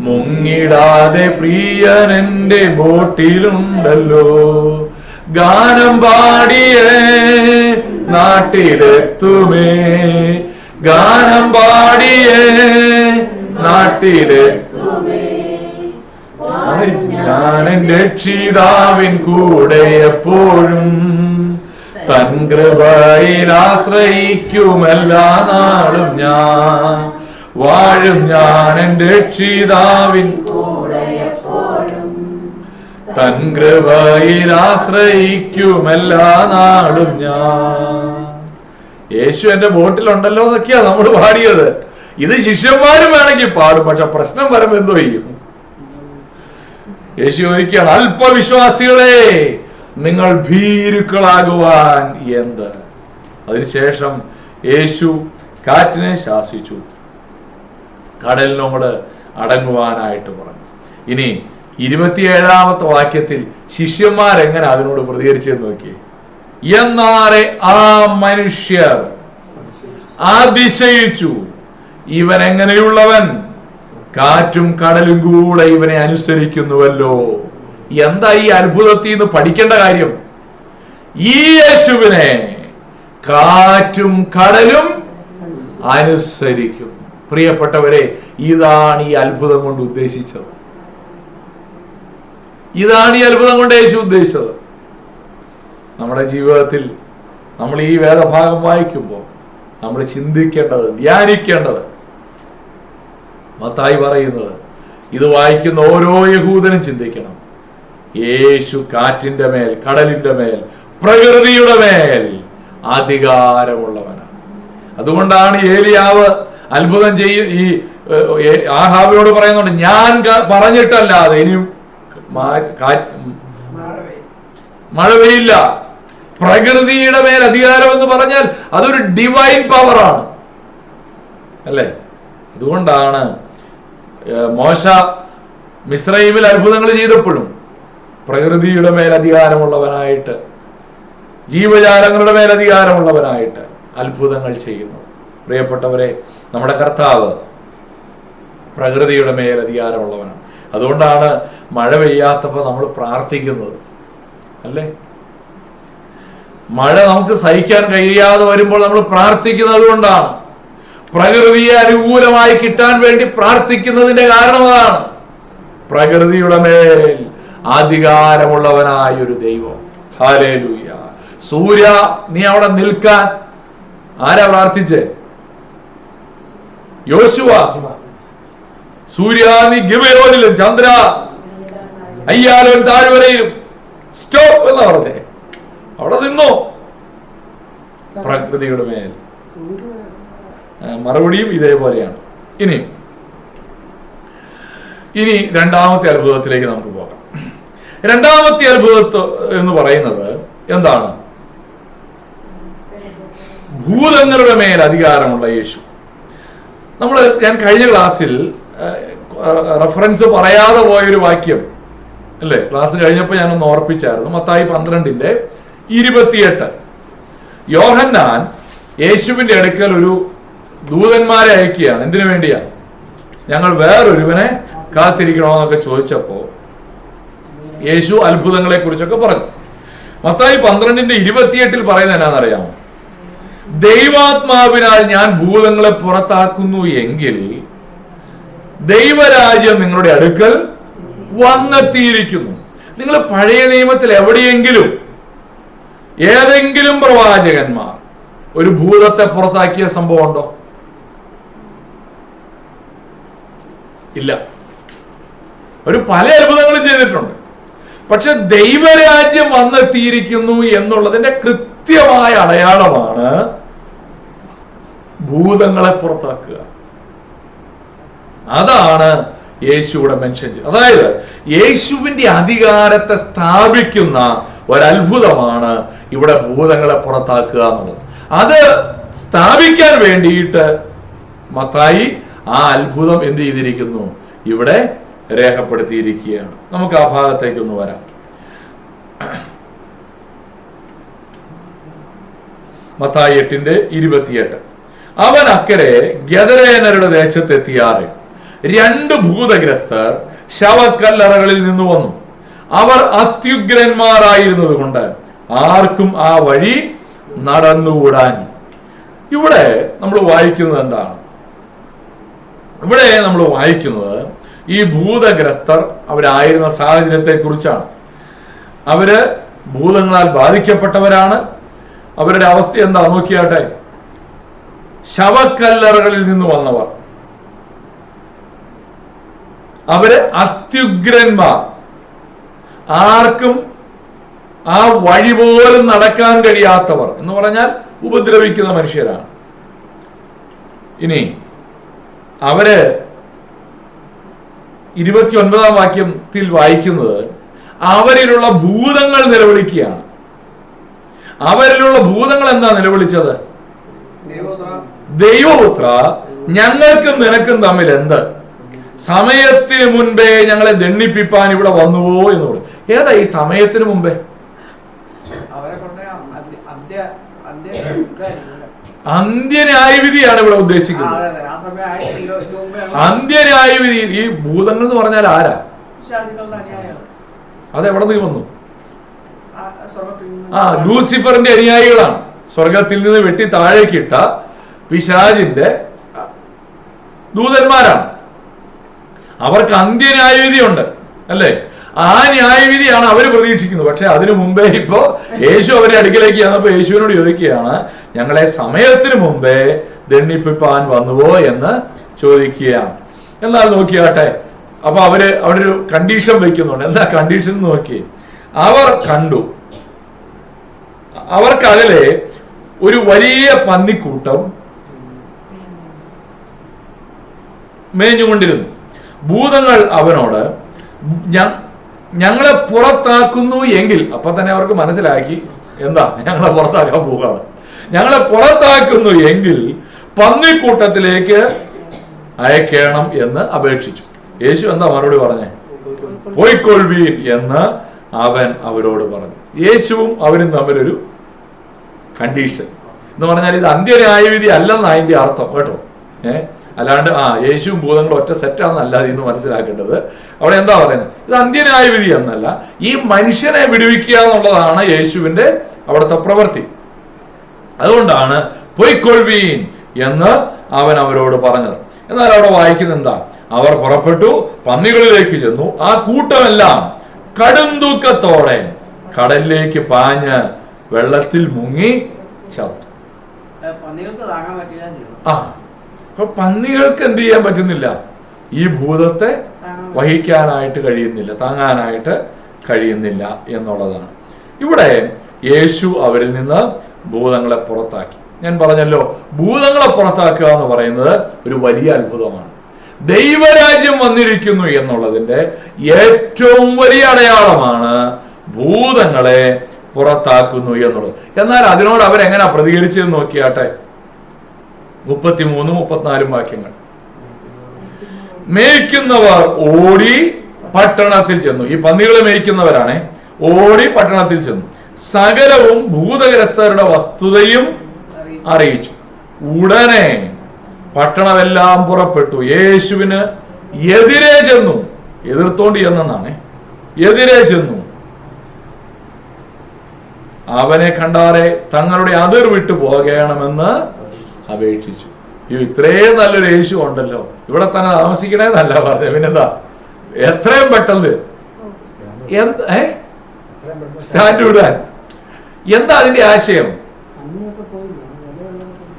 മുങ്ങിടാതെ പ്രിയൻ എന്റെ ബോട്ടിലുണ്ടല്ലോ. ഗാനം പാടിയേ നാട്ടിലെത്തുമേ, ഗാനം പാടിയേ നാട്ടിലെത്തുമേ, ഞാൻ എന്റെ രക്ഷിതാവിൻ കൂടെ എപ്പോഴും തൻ കൃപയിൽ ആശ്രയിക്കും എല്ലാ നാളും ഞാൻ വാഴും. ഞാൻ എന്റെ രക്ഷിതാവിൻ കൂടെ എപ്പോഴും തൻ കൃപയിൽ ആശ്രയിക്കും എല്ലാ നാളും ഞാൻ. യേശു എന്റെ ബോട്ടിലുണ്ടല്ലോ എന്നൊക്കെയാ നമ്മൾ പാടിയത്. ഇത് ശിഷ്യന്മാരും വേണമെങ്കിൽ പാടും, പക്ഷെ പ്രശ്നം വരുമ്പോ എന്തോ ചെയ്യും? യേശു ചോദിക്കുകയാണ്, അല്പവിശ്വാസികളെ, നിങ്ങൾ ഭീരുക്കളാകുവാൻ എന്ത്? അതിനുശേഷം യേശു കാറ്റിനെ ശാസിച്ചു, കടലിനോട് അടങ്ങുവാനായിട്ട് പറഞ്ഞു. ഇനി 27-ാമത്തെ വാക്യത്തിൽ ശിഷ്യന്മാരെങ്ങനെ അതിനോട് പ്രതികരിച്ചെന്ന് നോക്കി. എന്നാറെ ആ മനുഷ്യർ അതിശയിച്ചു, ഇവൻ എങ്ങനെയുള്ളവൻ, കാറ്റും കടലും കൂടെ ഇവനെ അനുസരിക്കുന്നുവല്ലോ. എന്താ ഈ അത്ഭുതത്തിൽ നിന്ന് പഠിക്കേണ്ട കാര്യം? ഈ യേശുവിനെ കാറ്റും കടലും അനുസരിക്കും. പ്രിയപ്പെട്ടവരെ, ഇതാണ് ഈ അത്ഭുതം കൊണ്ട് ഉദ്ദേശിച്ചത്. ഇതാണ് ഈ അത്ഭുതം കൊണ്ട് യേശു ഉദ്ദേശിച്ചത്. നമ്മുടെ ജീവിതത്തിൽ നമ്മൾ ഈ വേദഭാഗം വായിക്കുമ്പോൾ നമ്മൾ ചിന്തിക്കേണ്ടത്, ധ്യാനിക്കേണ്ടത്, മത്തായി പറയുന്നത്. ഇത് വായിക്കുന്ന ഓരോ യഹൂദനും ചിന്തിക്കണം, യേശു കാറ്റിന്റെ മേൽ, കടലിന്റെ മേൽ, പ്രകൃതിയുടെ മേൽ അധികാരമുള്ളവനാണ്. അതുകൊണ്ടാണ് ഏലിയാവ് അത്ഭുതം ചെയ്യും ഈ ആഹാബിനോട് പറയുന്നുണ്ട്, ഞാൻ പറഞ്ഞിട്ടല്ലാതെ ഇനിയും മഴ പെയ്യില്ല. പ്രകൃതിയുടെ മേൽ അധികാരം എന്ന് പറഞ്ഞാൽ അതൊരു ഡിവൈൻ പവറാണ്, അല്ലേ? അതുകൊണ്ടാണ് മോശ മിസ്രയീമിൽ അത്ഭുതങ്ങൾ ചെയ്തപ്പോഴും പ്രകൃതിയുടെ മേൽ അധികാരമുള്ളവനായിട്ട്, ജീവജാലങ്ങളുടെ മേൽ അധികാരമുള്ളവനായിട്ട് അത്ഭുതങ്ങൾ ചെയ്യുന്നു. പ്രിയപ്പെട്ടവരെ, നമ്മുടെ കർത്താവ് പ്രകൃതിയുടെ മേൽ അധികാരമുള്ളവനാണ്. അതുകൊണ്ടാണ് മഴ പെയ്യാത്തപ്പോൾ നമ്മൾ പ്രാർത്ഥിക്കുന്നത്, അല്ലേ? മഴ നമുക്ക് സഹിക്കാൻ കഴിയാതെ വരുമ്പോൾ നമ്മൾ പ്രാർത്ഥിക്കുന്നത് കൊണ്ടാണ്. പ്രകൃതിയെ അനുകൂലമായി കിട്ടാൻ വേണ്ടി പ്രാർത്ഥിക്കുന്നതിന്റെ കാരണം അതാണ്. പ്രകൃതിയുടെ മേൽ അധികാരമുള്ളവനായ ഒരു ദൈവം. ഹല്ലേലൂയ. സൂര്യ, നീ അവിടെ നിൽക്കാൻ ആരാ പ്രാർത്ഥിച്ചേ? യോശുവ. സൂര്യ, നീ ഗിബെയോനിലും, ചന്ദ്ര അയ്യാലോൻ താഴ്വരയിലും സ്റ്റോപ്പ് എന്നാ പറഞ്ഞേ, അവിടെ നിന്നോ. പ്രകൃതിയുടെ മേൽ. മറുപടിയും ഇതേപോലെയാണ്. ഇനി രണ്ടാമത്തെ അത്ഭുതത്തിലേക്ക് നമുക്ക് പോകാം. രണ്ടാമത്തെ അത്ഭുതം എന്ന് പറയുന്നത് എന്താണ്? ഭൂതങ്ങളുടെ മേൽ അധികാരമുള്ള യേശു. ഞാൻ കഴിഞ്ഞ ക്ലാസ്സിൽ റെഫറൻസ് പറയാതെ പോയൊരു വാക്യം, അല്ലേ? ക്ലാസ് കഴിഞ്ഞപ്പോൾ ഞാനൊന്ന് ഓർപ്പിച്ചായിരുന്നു. മത്തായി 12:28. യോഹന്നാൻ യേശുവിന്റെ അടുക്കൽ ഒരു ദൂതന്മാരെ അയക്കുകയാണ്. എന്തിനു വേണ്ടിയാ? ഞങ്ങൾ വേറൊരുവനെ കാത്തിരിക്കണമെന്നൊക്കെ ചോദിച്ചപ്പോ യേശു അത്ഭുതങ്ങളെ കുറിച്ചൊക്കെ പറഞ്ഞു. മത്തായി 12:28 പറയുന്നത് എന്നാണെന്നറിയാമോ? ദൈവാത്മാവിനാൽ ഞാൻ ഭൂതങ്ങളെ പുറത്താക്കുന്നു എങ്കിൽ ദൈവരാജ്യം നിങ്ങളുടെ അടുക്കൽ വന്നെത്തിയിരിക്കുന്നു. നിങ്ങൾ പഴയ നിയമത്തിൽ എവിടെയെങ്കിലും ഏതെങ്കിലും പ്രവാചകന്മാർ ഒരു ഭൂതത്തെ പുറത്താക്കിയ സംഭവം ഉണ്ടോ? ഇല്ല. ഒരു പല അത്ഭുതങ്ങളും ചെയ്തിട്ടുണ്ട്. പക്ഷെ ദൈവരാജ്യം വന്നെത്തിയിരിക്കുന്നു എന്നുള്ളതിന്റെ കൃത്യമായ അടയാളമാണ് ഭൂതങ്ങളെ പുറത്താക്കുക. അതാണ് യേശു ഇവിടെ മെൻഷൻ ചെയ്തത്. അതായത് യേശുവിന്റെ അധികാരത്തെ സ്ഥാപിക്കുന്ന ഒരത്ഭുതമാണ് ഇവിടെ ഭൂതങ്ങളെ പുറത്താക്കുക എന്നുള്ളത്. അത് സ്ഥാപിക്കാൻ വേണ്ടിയിട്ട് മത്തായി ആ അത്ഭുതം എന്ത് ചെയ്തിരിക്കുന്നു? ഇവിടെ രേഖപ്പെടുത്തിയിരിക്കുകയാണ്. നമുക്ക് ആ ഭാഗത്തേക്കൊന്ന് വരാം. മത്തായി 8:28. അവൻ അക്കരെ ഗദരേനരുടെ ദേശത്തെത്തിയാറ് 2 ഭൂതഗ്രസ്തർ ശവക്കല്ലറകളിൽ നിന്ന് വന്നു. അവർ അത്യുഗ്രന്മാരായിരുന്നത് കൊണ്ട് ആർക്കും ആ വഴി നടന്നുകൂടാൻ. ഇവിടെ നമ്മൾ വായിക്കുന്നത് എന്താണ്? ഇവിടെ നമ്മൾ വായിക്കുന്നത് ഈ ഭൂതഗ്രസ്തർ അവരായിരുന്ന സാഹചര്യത്തെ കുറിച്ചാണ്. അവര് ഭൂതങ്ങളാൽ ബാധിക്കപ്പെട്ടവരാണ്. അവരുടെ അവസ്ഥ എന്താ നോക്കിയാട്ടെ. ശവക്കല്ലറകളിൽ നിന്ന് വന്നവർ, അവര് അത്യുഗ്രന്മാർ, ആർക്കും ആ വഴി പോലും നടക്കാൻ കഴിയാത്തവർ എന്ന് പറഞ്ഞാൽ ഉപദ്രവിക്കുന്ന മനുഷ്യരാണ്. ഇനി അവര് 29-ാം വാക്യത്തിൽ വായിക്കുന്നത് അവരിലുള്ള ഭൂതങ്ങൾ നിലവിളിക്കുകയാണ്. അവരിലുള്ള ഭൂതങ്ങൾ എന്താ നിലവിളിച്ചത്? ദൈവപുത്ര, ഞങ്ങൾക്കും നിനക്കും തമ്മിൽ എന്ത്? സമയത്തിന് മുൻപേ ഞങ്ങളെ ദണ്ഡിപ്പിപ്പാൻ ഇവിടെ വന്നുവോ എന്ന് പറയും. ഏതാ ഈ സമയത്തിന് മുമ്പേ? അന്ത്യന്യായവിധിയാണ് ഇവിടെ ഉദ്ദേശിക്കുന്നത്. അന്ത്യന്യായവിധി. ഈ ഭൂതങ്ങൾ എന്ന് പറഞ്ഞാൽ ആരാ? അതെവിടെ നിന്ന് വന്നു? ലൂസിഫറിന്റെ അനുയായികളാണ്. സ്വർഗത്തിൽ നിന്ന് വെട്ടി താഴേക്കിട്ട പിശാചിന്റെ ദൂതന്മാരാണ്. അവർക്ക് അന്ത്യന്യായവിധി ഉണ്ട്, അല്ലേ? ആ ന്യായവിധിയാണ് അവർ പ്രതീക്ഷിക്കുന്നത്. പക്ഷെ അതിനു മുമ്പേ ഇപ്പോ യേശു അവരുടെ അടുക്കിലേക്ക് ചെന്നപ്പോ യേശുവിനോട് ചോദിക്കുകയാണ്, ഞങ്ങളെ സമയത്തിന് മുമ്പേ ദണ്ഡിപ്പിപ്പാൻ വന്നുവോ എന്ന് ചോദിക്കുകയാണ്. എന്നാൽ നോക്കിയാട്ടെ, അപ്പൊ അവിടെ ഒരു കണ്ടീഷൻ വയ്ക്കുന്നുണ്ട്. എന്താ കണ്ടീഷൻ നോക്കി? അവർ കണ്ടു, അവർക്കകലെ ഒരു വലിയ പന്നിക്കൂട്ടം മേഞ്ഞുകൊണ്ടിരുന്നു. ഭൂതങ്ങൾ അവനോട്, ഞങ്ങളെ പുറത്താക്കുന്നു എങ്കിൽ, അപ്പൊ തന്നെ അവർക്ക് മനസ്സിലാക്കി എന്താ ഞങ്ങളെ പുറത്താക്കാൻ പോവുകയാണ്. ഞങ്ങളെ പുറത്താക്കുന്നു എങ്കിൽ പന്നിക്കൂട്ടത്തിലേക്ക് അയക്കണം എന്ന് അപേക്ഷിച്ചു. യേശു എന്താ മറുപടി പറഞ്ഞേ? പോയിക്കൊള്ളുവീൻ എന്ന് അവൻ അവരോട് പറഞ്ഞു. യേശുവും അവരും തമ്മിലൊരു കണ്ടീഷൻ എന്ന് പറഞ്ഞാൽ ഇത് അന്ത്യന്യായവിധി അല്ലെന്ന് അതിന്റെ അർത്ഥം കേട്ടോ. അല്ലാണ്ട് യേശുവും ഭൂതങ്ങളും ഒറ്റ സെറ്റാണെന്നല്ല ഇന്ന് മനസ്സിലാക്കേണ്ടത്. അവിടെ എന്താ പറയുന്നത്? ഇത് അന്ത്യന്യായവിധി എന്നല്ല, ഈ മനുഷ്യനെ വിടുവിക്കുക എന്നുള്ളതാണ് യേശുവിന്റെ അവിടുത്തെ പ്രവൃത്തി. അതുകൊണ്ടാണ് പൊയ്ക്കൊള്ളുവീൻ എന്ന് അവൻ അവരോട് പറഞ്ഞത്. എന്നാൽ അവിടെ വായിക്കുന്ന എന്താ? അവർ പുറപ്പെട്ടു, പന്നികളിലേക്ക് ചെന്നു. ആ കൂട്ടമെല്ലാം കടുംതൂക്കത്തോടെ കടലിലേക്ക് പാഞ്ഞ് വെള്ളത്തിൽ മുങ്ങി ചത്തു. അപ്പൊ പന്നികൾക്ക് എന്ത് ചെയ്യാൻ പറ്റുന്നില്ല? ഈ ഭൂതത്തെ വഹിക്കാനായിട്ട് കഴിയുന്നില്ല, താങ്ങാനായിട്ട് കഴിയുന്നില്ല എന്നുള്ളതാണ്. ഇവിടെ യേശു അവരിൽ നിന്ന് ഭൂതങ്ങളെ പുറത്താക്കി. ഞാൻ പറഞ്ഞല്ലോ, ഭൂതങ്ങളെ പുറത്താക്കുക എന്ന് പറയുന്നത് ഒരു വലിയ അത്ഭുതമാണ്. ദൈവരാജ്യം വന്നിരിക്കുന്നു എന്നുള്ളതിന്റെ ഏറ്റവും വലിയ അടയാളമാണ് ഭൂതങ്ങളെ പുറത്താക്കുന്നു എന്നുള്ളത്. എന്നാൽ അതിനോട് അവരെങ്ങനെ പ്രതികരിച്ചെന്ന് നോക്കിയാട്ടെ. 33, 34 വാക്യങ്ങൾ. മേയ്ക്കുന്നവർ ഓടി പട്ടണത്തിൽ ചെന്നു. ഈ പന്നികളെ മേയ്ക്കുന്നവരാണ്. ഓടി പട്ടണത്തിൽ ചെന്നു, സകലവും ഭൂതഗ്രസ്തരുടെ വസ്തുതയും അറിയിച്ചു. ഉടനെ പട്ടണമെല്ലാം പുറപ്പെട്ടു യേശുവിന് എതിരെ ചെന്നു. എതിർത്തോണ്ട് ചെന്നാണ്, എതിരെ ചെന്നു. അവനെ കണ്ടാറെ തങ്ങളുടെ അതിർ വിട്ടു പോകണമെന്ന് അപേക്ഷിച്ചു. ഇത്രയും നല്ലൊരു യേശു ഉണ്ടല്ലോ, ഇവിടെ തന്നെ താമസിക്കണേന്നല്ല പറഞ്ഞത്, പിന്നെന്താ എത്രയും പെട്ടെന്ന് സ്റ്റാൻഡ് വിടാൻ. എന്താ അതിന്റെ ആശയം?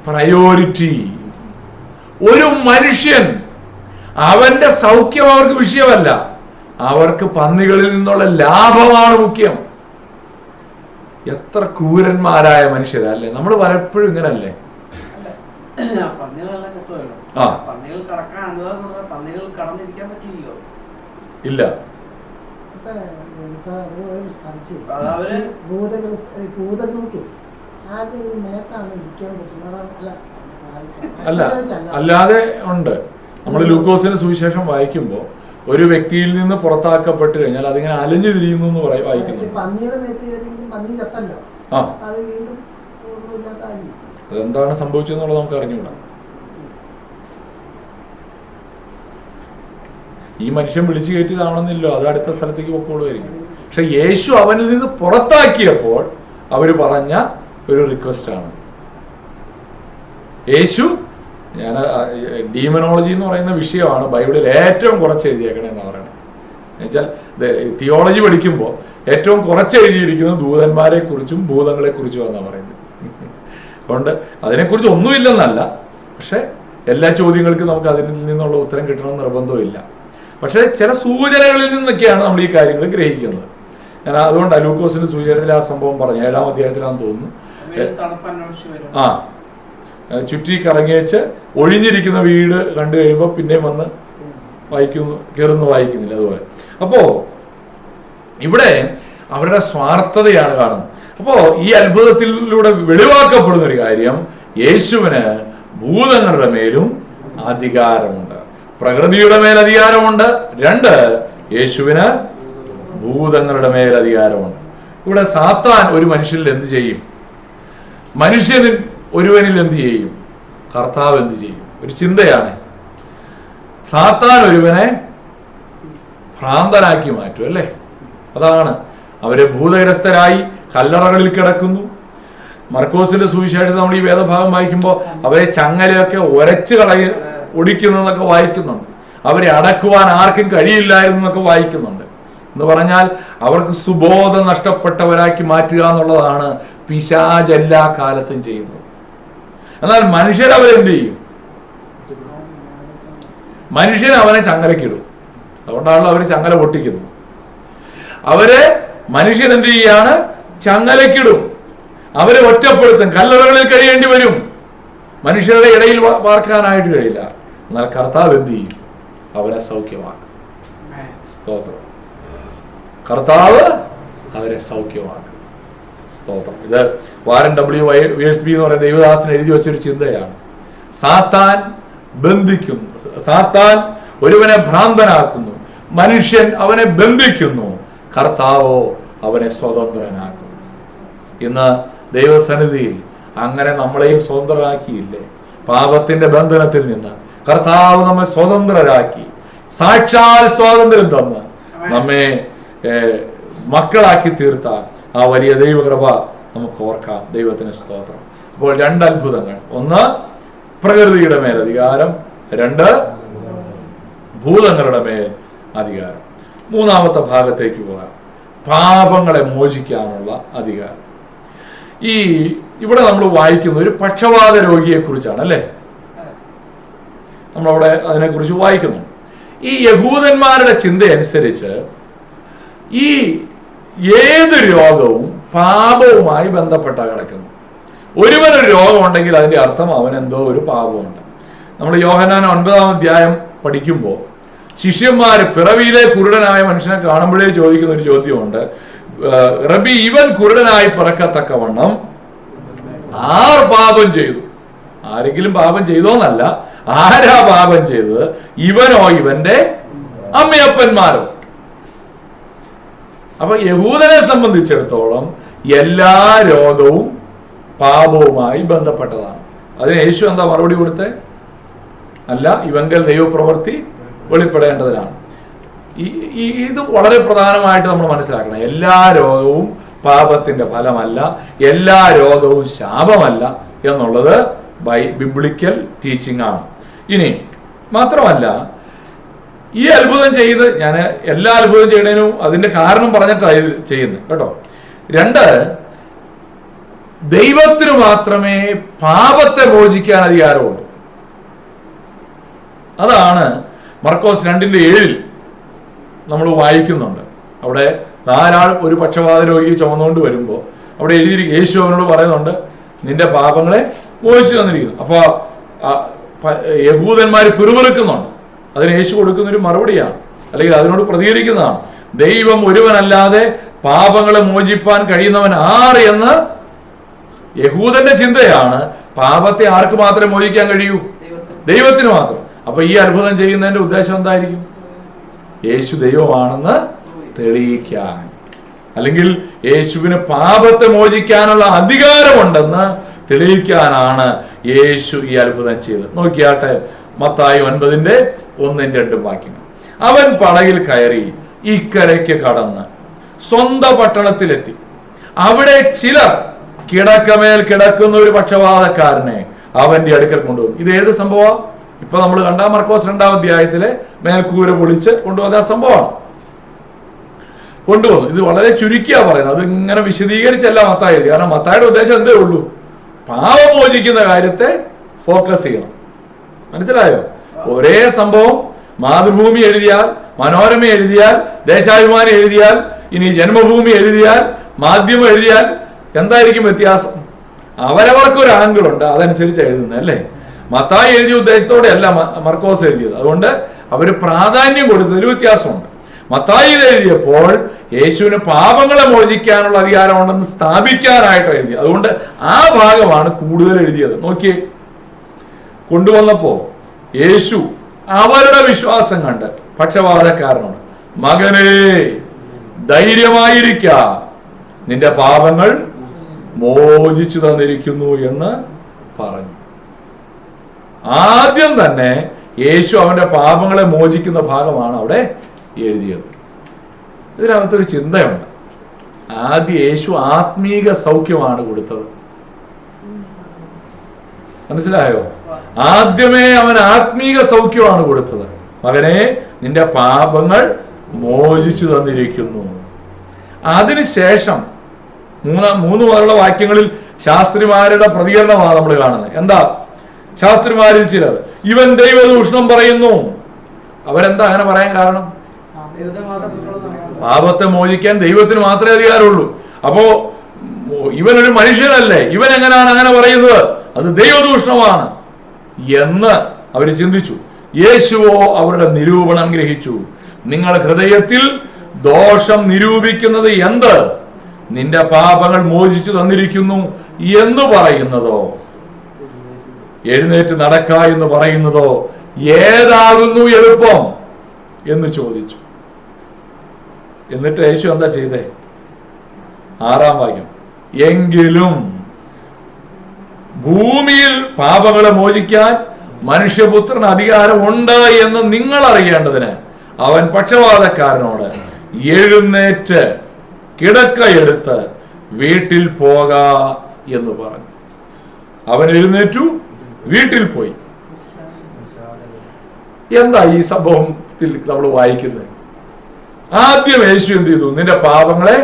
പ്രയോറിറ്റി. ഒരു മനുഷ്യൻ, അവന്റെ സൗഖ്യം അവർക്ക് വിഷയമല്ല, അവർക്ക് പന്നികളിൽ നിന്നുള്ള ലാഭമാണ് മുഖ്യം. എത്ര ക്രൂരന്മാരായ മനുഷ്യരല്ലേ നമ്മൾ പലപ്പോഴും ഇങ്ങനല്ലേ? ഇല്ല, അല്ല, അല്ലാതെ ഉണ്ട്. നമ്മൾ ലൂക്കോസിന് സുവിശേഷം വായിക്കുമ്പോ ഒരു വ്യക്തിയിൽ നിന്ന് പുറത്താക്കപ്പെട്ട് കഴിഞ്ഞാൽ അതിങ്ങനെ അലഞ്ഞു തിരിയുന്നു എന്ന് വായിക്കുന്നു. അതെന്താണ് സംഭവിച്ചതെന്നുള്ളത് നമുക്ക് അറിഞ്ഞുകൂടാ. ഈ മനുഷ്യൻ വിളിച്ചു കയറ്റിയതാണെന്നില്ലോ, അത് അടുത്ത സ്ഥലത്തേക്ക് പൊക്കോളുമായിരിക്കും. പക്ഷെ യേശു അവനിൽ നിന്ന് പുറത്താക്കിയപ്പോൾ അവര് പറഞ്ഞ ഒരു റിക്വസ്റ്റ് ആണ്. യേശു, ഞാൻ ഡീമനോളജി എന്ന് പറയുന്ന വിഷയമാണ് ബൈബിളിൽ ഏറ്റവും കുറച്ച് എഴുതിയേക്കണേ എന്ന് പറയണേ. എന്നുവെച്ചാൽ തിയോളജി പഠിക്കുമ്പോൾ ഏറ്റവും കുറച്ച് എഴുതിയിരിക്കുന്നത് ദൂതന്മാരെ കുറിച്ചും ഭൂതങ്ങളെ കുറിച്ചും എന്നാണ് പറയുന്നത്. അതുകൊണ്ട് അതിനെക്കുറിച്ച് ഒന്നുമില്ലെന്നല്ല, പക്ഷെ എല്ലാ ചോദ്യങ്ങൾക്കും നമുക്ക് അതിൽ നിന്നുള്ള ഉത്തരം കിട്ടണമെന്ന് നിർബന്ധമില്ല. പക്ഷെ ചില സൂചനകളിൽ നിന്നൊക്കെയാണ് നമ്മൾ ഈ കാര്യങ്ങൾ ഗ്രഹിക്കുന്നത്. ഞാൻ അതുകൊണ്ടാണ് ലൂക്കോസിന്റെ സൂചനയിൽ ആ സംഭവം പറഞ്ഞു, 7-ാം അധ്യായത്തിലാണെന്ന് തോന്നുന്നു. ചുറ്റി കറങ്ങിയേച്ച് ഒഴിഞ്ഞിരിക്കുന്ന വീട് കണ്ടു കഴിയുമ്പോൾ പിന്നെയും വന്ന് കയറുന്നു വായിക്കുന്നില്ല. അതുപോലെ അപ്പോ ഇവിടെ അവരുടെ സ്വാർത്ഥതയാണ് കാണുന്നത്. അപ്പോ ഈ അത്ഭുതത്തിലൂടെ വെളിവാക്കപ്പെടുന്ന ഒരു കാര്യം, യേശുവിന് ഭൂതങ്ങളുടെ മേലും അധികാരമുണ്ട്, പ്രകൃതിയുടെ മേൽ അധികാരമുണ്ട്. 2, യേശുവിന് ഭൂതങ്ങളുടെ മേൽ അധികാരമുണ്ട്. ഇവിടെ സാത്താൻ ഒരു മനുഷ്യനിൽ എന്ത് ചെയ്യും? മനുഷ്യനിൽ ഒരുവനിൽ എന്ത് ചെയ്യും? കർത്താവ് എന്ത് ചെയ്യും? ഒരു ചിന്തയാണ്. സാത്താൻ ഒരുവനെ ഭ്രാന്തനാക്കി മാറ്റും അല്ലേ? അതാണ്. അവരെ ഭൂതഗ്രസ്തരായി കല്ലറകളിൽ കിടക്കുന്നു. മർക്കോസിന്റെ സുവിശേഷത്തിൽ നമ്മൾ ഈ വേദഭാഗം വായിക്കുമ്പോൾ അവരെ ചങ്ങലയൊക്കെ ഒരച്ച് ഒടിക്കുന്നതൊക്കെ വായിക്കുന്നുണ്ട്. അവരെ അടക്കുവാൻ ആർക്കും കഴിയില്ലായിരുന്നു എന്നൊക്കെ വായിക്കുന്നുണ്ട്. എന്ന് പറഞ്ഞാൽ അവർക്ക് സുബോധം നഷ്ടപ്പെട്ടവരാക്കി മാറ്റുക എന്നുള്ളതാണ് പിശാച് എല്ലാ കാലത്തും ചെയ്യുന്നത്. എന്നാൽ മനുഷ്യരവരെന്ത് ചെയ്യും? മനുഷ്യൻ അവനെ ചങ്ങലക്കിടും. അതുകൊണ്ടാണല്ലോ അവര് ചങ്ങല പൊട്ടിക്കുന്നത്. അവരെ മനുഷ്യൻ എന്ത് ചെയ്യാണ്? ചങ്ങലക്കിടും. അവരെ ഒറ്റപ്പെടുത്തും. കല്ലറകളിൽ കഴിയേണ്ടി വരും. മനുഷ്യരുടെ ഇടയിൽ പാർക്കാനായിട്ട് കഴിയില്ല. എന്നാൽ കർത്താവ് എന്ത് ചെയ്യും? അവരെ സൗഖ്യമാക്കും. സ്തോത്രം. കർത്താവ് അവരെ സൗഖ്യമാക്കും. സ്തോത്രം. ഇത് വാരൻ WSB എന്ന് പറയുന്ന ദൈവദാസൻ എഴുതി വെച്ചൊരു ചിന്തയാണ്. സാത്താൻ ബന്ധിക്കുന്നു, സാത്താൻ ഒരുവനെ ഭ്രാന്തനാക്കുന്നു, മനുഷ്യൻ അവനെ ബന്ധിക്കുന്നു, കർത്താവോ അവനെ സ്വതന്ത്രനാക്കും. ഇന്ന് ദൈവസന്നിധിയിൽ അങ്ങനെ നമ്മളെയും സ്വതന്ത്രരാക്കിയില്ലേ? പാപത്തിന്റെ ബന്ധനത്തിൽ നിന്ന് കർത്താവ് നമ്മെ സ്വതന്ത്രരാക്കി, സാക്ഷാൽ സ്വാതന്ത്ര്യം തന്ന് നമ്മെ മക്കളാക്കി തീർത്ത ആ വലിയ ദൈവകൃപ നമുക്ക് ഓർക്കാം. ദൈവത്തിന് സ്തോത്രം. അപ്പോൾ 2 അത്ഭുതങ്ങൾ. ഒന്ന്, പ്രകൃതിയുടെ മേൽ അധികാരം. 2, ഭൂതങ്ങളുടെ മേൽ അധികാരം. മൂന്നാമത്തെ ഭാഗത്തേക്ക് പോകാം. പാപങ്ങളെ മോചിക്കാനുള്ള അധികാരം. ഇവിടെ നമ്മൾ വായിക്കുന്ന ഒരു പക്ഷവാത രോഗിയെ കുറിച്ചാണ് അല്ലേ? നമ്മളവിടെ അതിനെക്കുറിച്ച് വായിക്കുന്നു. ഈ യഹൂദന്മാരുടെ ചിന്ത അനുസരിച്ച് ഈ ഏത് രോഗവും പാപവുമായി ബന്ധപ്പെട്ട കിടക്കുന്നു. ഒരുവനൊരു രോഗം ഉണ്ടെങ്കിൽ അതിന്റെ അർത്ഥം അവൻ എന്തോ ഒരു പാപമുണ്ട്. നമ്മൾ യോഹന്നാൻ 9-ാം അധ്യായം പഠിക്കുമ്പോൾ ശിഷ്യന്മാര് പിറവിയിലെ കുരുടനായ മനുഷ്യനെ കാണുമ്പോഴേ ചോദിക്കുന്ന ഒരു ചോദ്യമുണ്ട്. റബി, ഇവൻ കുരുടനായി പിറക്കത്തക്കവണ്ണം ആർ പാപം ചെയ്തു? ആരെങ്കിലും പാപം ചെയ്തോന്നല്ല, ആരാ പാപം ചെയ്തത്? ഇവനോ ഇവന്റെ അമ്മയപ്പന്മാരോ? അപ്പൊ യഹൂദനെ സംബന്ധിച്ചിടത്തോളം എല്ലാ രോഗവും പാപവുമായി ബന്ധപ്പെട്ടതാണ്. അതിന് യേശു എന്താ മറുപടി കൊടുത്തേ? അല്ല, ഇവങ്കൽ ദൈവപ്രവൃത്തി വെളിപ്പെടേണ്ടതിനാണ്. ഇത് വളരെ പ്രധാനമായിട്ട് നമ്മൾ മനസ്സിലാക്കണം. എല്ലാ രോഗവും പാപത്തിന്റെ ഫലമല്ല, എല്ലാ രോഗവും ശാപമല്ല എന്നുള്ളത് ബിബ്ലിക്കൽ ടീച്ചിങ് ആണ്. ഇനി മാത്രമല്ല, ഈ അത്ഭുതം ചെയ്ത് ഞാൻ എല്ലാ അത്ഭുതം ചെയ്യുന്നതിനും അതിന്റെ കാരണം പറഞ്ഞിട്ടാണ് ചെയ്യുന്നത് കേട്ടോ. 2, ദൈവത്തിന് മാത്രമേ പാപത്തെ മോചിക്കാൻ അധികാരമുള്ളൂ. അതാണ് മർക്കോസ് 2:7 നമ്മൾ വായിക്കുന്നുണ്ട്. അവിടെ 4 ആൾ ഒരു പക്ഷവാത രോഗിയെ ചുമന്നുകൊണ്ട് വരുമ്പോൾ അവിടെ എഴുതിയിരിക്കും, യേശു അവനോട് പറയുന്നുണ്ട്, നിന്റെ പാപങ്ങളെ മോചിച്ചു തന്നിരിക്കുന്നു. അപ്പൊ യഹൂദന്മാര് പിറുപിറുക്കുന്നുണ്ട്. അതിന് യേശു കൊടുക്കുന്ന ഒരു മറുപടിയാണ്, അല്ലെങ്കിൽ അതിനോട് പ്രതികരിക്കുന്നതാണ്. ദൈവം ഒരുവനല്ലാതെ പാപങ്ങളെ മോചിപ്പാൻ കഴിയുന്നവൻ ആര് എന്ന് യഹൂദന്റെ ചിന്തയാണ്. പാപത്തെ ആർക്ക് മാത്രമേ മോചിക്കാൻ കഴിയൂ? ദൈവത്തിന് മാത്രം. അപ്പൊ ഈ അത്ഭുതം ചെയ്യുന്നതിന്റെ ഉദ്ദേശം എന്തായിരിക്കും? യേശു ദൈവമാണെന്ന് തെളിയിക്കാൻ, അല്ലെങ്കിൽ യേശുവിന് പാപത്തെ മോചിക്കാനുള്ള അധികാരമുണ്ടെന്ന് തെളിയിക്കാനാണ് യേശു ഈ അത്ഭുതം ചെയ്തത്. നോക്കിയാട്ടെ, മത്തായി 9:1-2 വാക്യങ്ങൾ. അവൻ പടകിൽ കയറി ഇക്കരയ്ക്ക് കടന്ന് സ്വന്തം പട്ടണത്തിലെത്തി. അവിടെ ചിലർ കിടക്കമേൽ കിടക്കുന്ന ഒരു പക്ഷവാതക്കാരനെ അവന്റെ അടുക്കൽ കൊണ്ടുപോകും. ഇത് ഏത് സംഭവം? ഇപ്പൊ നമ്മൾ കണ്ട മർക്കോസ് 2-ാം അധ്യായത്തിലെ മേൽക്കൂര പൊളിച്ച് കൊണ്ടുവന്ന ആ സംഭവമാണ്. കൊണ്ടുവന്നു. ഇത് വളരെ ചുരുക്കിയാ പറയുന്നത്, അത് ഇങ്ങനെ വിശദീകരിച്ചല്ല മത്തായി എഴുതി. കാരണം മത്തായിയുടെ ഉദ്ദേശം എന്തേ ഉള്ളൂ? പാപം മോചിക്കുന്ന കാര്യത്തെ ഫോക്കസ് ചെയ്യണം. മനസ്സിലായോ? ഒരേ സംഭവം മാതൃഭൂമി എഴുതിയാൽ, മനോരമ എഴുതിയാൽ, ദേശാഭിമാനി എഴുതിയാൽ, ഇനി ജന്മഭൂമി എഴുതിയാൽ, മാധ്യമം എഴുതിയാൽ എന്തായിരിക്കും വ്യത്യാസം? അവരവർക്കൊരു ആംഗിളുണ്ട്, അതനുസരിച്ച് എഴുതുന്നത് അല്ലേ? മത്തായി എഴുതിയ ഉദ്ദേശത്തോടെ അല്ല മർക്കോസ് എഴുതിയത്. അതുകൊണ്ട് അവര് പ്രാധാന്യം കൊടുത്തതിൽ വ്യത്യാസമുണ്ട്. മത്തായി എഴുതിയപ്പോൾ യേശുവിന് പാപങ്ങളെ മോചിക്കാനുള്ള അധികാരമുണ്ടെന്ന് സ്ഥാപിക്കാനായിട്ട് എഴുതി. അതുകൊണ്ട് ആ ഭാഗമാണ് കൂടുതൽ എഴുതിയത്. നോക്കിയേ, കൊണ്ടുവന്നപ്പോ യേശു അവരുടെ വിശ്വാസം കണ്ട് പക്ഷവാതക്കാരനോട്, മകനേ ധൈര്യമായിരിക്ക, നിന്റെ പാപങ്ങൾ മോചിച്ചു തന്നിരിക്കുന്നു എന്ന് പറഞ്ഞു. ആദ്യം തന്നെ യേശു അവന്റെ പാപങ്ങളെ മോചിക്കുന്ന ഭാഗമാണ് അവിടെ എഴുതിയത്. ഇതിനകത്തൊരു ചിന്തയുണ്ട്. ആദ്യം യേശു ആത്മീക സൗഖ്യമാണ് കൊടുത്തത്. മനസ്സിലായോ? ആദ്യമേ അവൻ ആത്മീക സൗഖ്യമാണ് കൊടുത്തത്. മകനെ, നിന്റെ പാപങ്ങൾ മോചിച്ചു തന്നിരിക്കുന്നു. അതിനുശേഷം 3 മുതലുള്ള വാക്യങ്ങളിൽ ശാസ്ത്രിമാരുടെ പ്രതികരണമാണ് നമ്മൾ കാണുന്നത്. എന്താ ശാസ്ത്രിമാരിൽ ചിലർ? ഇവൻ ദൈവദൂഷണം പറയുന്നു, അവരെന്താ അങ്ങനെ പറയാൻ കാരണം? പാപത്തെ മോചിക്കാൻ ദൈവത്തിന് മാത്രമേ അധികാരമുള്ളൂ. അപ്പോ ഇവനൊരു മനുഷ്യനല്ലേ, ഇവൻ എങ്ങനെയാണ് അങ്ങനെ പറയുന്നത്? അത് ദൈവദൂഷണമാണ് എന്ന് അവർ ചിന്തിച്ചു. യേശുവോ അവരുടെ നിരൂപണം ഗ്രഹിച്ചു. നിങ്ങൾ ഹൃദയത്തിൽ ദോഷം നിരൂപിക്കുന്നത് എന്ത്? നിന്റെ പാപങ്ങൾ മോചിച്ചു തന്നിരിക്കുന്നു എന്ന് പറയുന്നതോ എഴുന്നേറ്റ് നടക്ക എന്ന് പറയുന്നതോ ഏതാകുന്നു എളുപ്പം എന്ന് ചോദിച്ചു. എന്നിട്ട് യേശു എന്താ ചെയ്തേ? 6-ാം വാക്യം, എങ്കിലും ഭൂമിയിൽ പാപങ്ങളെ മോചിക്കാൻ മനുഷ്യപുത്രന് അധികാരമുണ്ട് എന്ന് നിങ്ങൾ അറിയേണ്ടതിന് അവൻ പക്ഷപാതക്കാരനോട് എഴുന്നേറ്റ് കിടക്കയെടുത്ത് വീട്ടിൽ പോക എന്ന് പറഞ്ഞു. അവൻ എഴുന്നേറ്റു വീട്ടിൽ പോയി. എന്താ ഈ സംഭവത്തിൽ നമ്മൾ വായിക്കുന്നത്? ആദ്യം യേശു എന്ത് ചെയ്തു? നിന്റെ പാപങ്ങളെ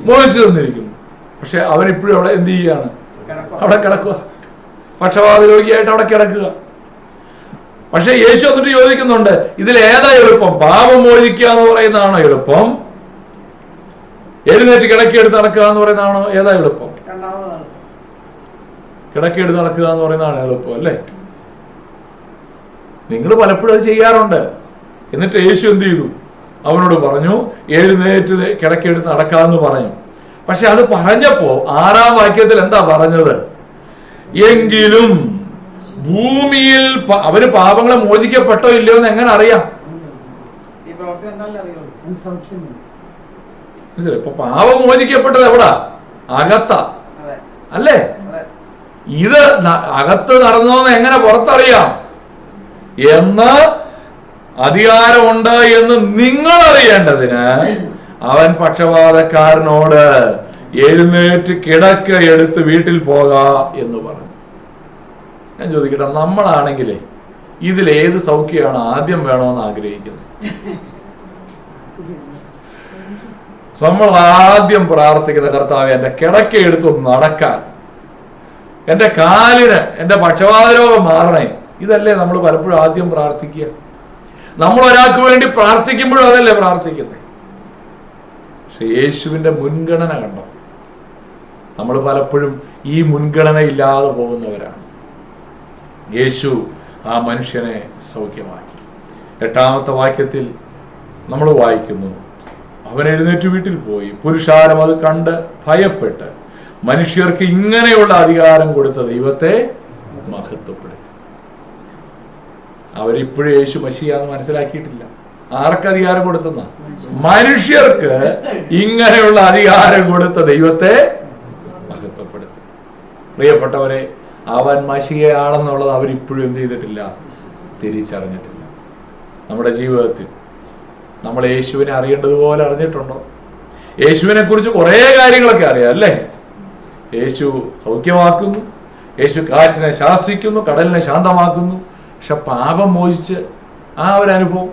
മോചിച്ചു തന്നിരിക്കുന്നു. പക്ഷെ അവൻ ഇപ്പോഴും അവിടെ എന്ത് ചെയ്യാണ്? അവിടെ കിടക്കുക, പക്ഷപാത രോഗിയായിട്ട് അവിടെ കിടക്കുക. പക്ഷെ യേശു എന്നിട്ട് ചോദിക്കുന്നുണ്ട്, ഇതിൽ ഏതാ എളുപ്പം? പാപം മോചിക്കുക എന്ന് പറയുന്നതാണോ എളുപ്പം? എഴുന്നേറ്റ് കിടക്കിയെടുത്ത് നടക്കുക എന്ന് പറയുന്നതാണോ? ഏതാ എളുപ്പം? കിടക്കിയെടുത്ത് നടക്കുക എന്ന് പറയുന്നതാണ് എളുപ്പം അല്ലേ? നിങ്ങൾ പലപ്പോഴും അത് ചെയ്യാറുണ്ട്. എന്നിട്ട് യേശു എന്ത് ചെയ്തു? അവനോട് പറഞ്ഞു എഴുന്നേറ്റ് കിടക്കിയെടുത്ത് നടക്കാന്ന് പറഞ്ഞു. പക്ഷെ അത് പറഞ്ഞപ്പോ 6-ാം വാക്യത്തിൽ എന്താ പറഞ്ഞത്? എങ്കിലും ഭൂമിയിൽ അവര് പാപങ്ങളെ മോചിക്കപ്പെട്ടോ ഇല്ലയോ എന്ന് എങ്ങനെ അറിയാം? ഇപ്പൊ പാപം മോചിക്കപ്പെട്ടത് എവിടാ? അകത്താ അല്ലേ? ഇത് അകത്ത് നടന്നോന്ന് എങ്ങനെ പുറത്തറിയാം? എന്ന് അധികാരമുണ്ട് എന്ന് നിങ്ങൾ അറിയേണ്ടതിന് അവൻ പക്ഷപാതക്കാരനോട് എഴുന്നേറ്റ് കിടക്ക എടുത്ത് വീട്ടിൽ പോക എന്ന് പറഞ്ഞു. ഞാൻ ചോദിക്കട്ടെ, നമ്മളാണെങ്കിലേ ഇതിലേത് സൗഖ്യമാണ് ആദ്യം വേണമെന്ന് ആഗ്രഹിക്കുന്നത്? നമ്മൾ ആദ്യം പ്രാർത്ഥിക്കുന്ന, കർത്താവേ എന്റെ കിടക്ക എടുത്ത് നടക്കാൻ, എന്റെ കാലിന് എന്റെ പക്ഷപാത രോഗം മാറണേ. ഇതല്ലേ നമ്മൾ പലപ്പോഴും ആദ്യം പ്രാർത്ഥിക്കുക. നമ്മൾ ഒരാൾക്ക് വേണ്ടി പ്രാർത്ഥിക്കുമ്പോഴും അതല്ലേ പ്രാർത്ഥിക്കുന്നത്. പക്ഷെ യേശുവിന്റെ മുൻഗണന കണ്ടോ? നമ്മൾ പലപ്പോഴും ഈ മുൻഗണന ഇല്ലാതെ പോകുന്നവരാണ്. യേശു ആ മനുഷ്യനെ സൗഖ്യമാക്കി. 8-ാമത്തെ വാക്യത്തിൽ നമ്മൾ വായിക്കുന്നു, അവൻ എഴുന്നേറ്റ് വീട്ടിൽ പോയി. പുരുഷാരം അത് കണ്ട് ഭയപ്പെട്ട് മനുഷ്യർക്ക് ഇങ്ങനെയുള്ള അധികാരം കൊടുത്ത ദൈവത്തെ മഹത്വപ്പെടുത്തി. അവരിപ്പോഴും യേശു മശിയാന്ന് മനസ്സിലാക്കിയിട്ടില്ല. ആർക്ക് അധികാരം കൊടുത്തുന്ന? മനുഷ്യർക്ക് ഇങ്ങനെയുള്ള അധികാരം കൊടുത്ത ദൈവത്തെ മഹത്വപ്പെടുത്തി. പ്രിയപ്പെട്ടവരെ, അവൻ മശിയയാണെന്നുള്ളത് അവരിപ്പോഴും എന്ത് ചെയ്തിട്ടില്ല? തിരിച്ചറിഞ്ഞിട്ടില്ല. നമ്മുടെ ജീവിതത്തിൽ നമ്മൾ യേശുവിനെ അറിയേണ്ടതുപോലെ അറിഞ്ഞിട്ടുണ്ടോ? യേശുവിനെ കുറിച്ച് കുറെ കാര്യങ്ങളൊക്കെ അറിയാം അല്ലേ? യേശു സൗഖ്യമാക്കുന്നു, യേശു കാറ്റിനെ ശാസിക്കുന്നു, കടലിനെ ശാന്തമാക്കുന്നു. പക്ഷെ പാപം മോചിച്ച് ആ ഒരു അനുഭവം,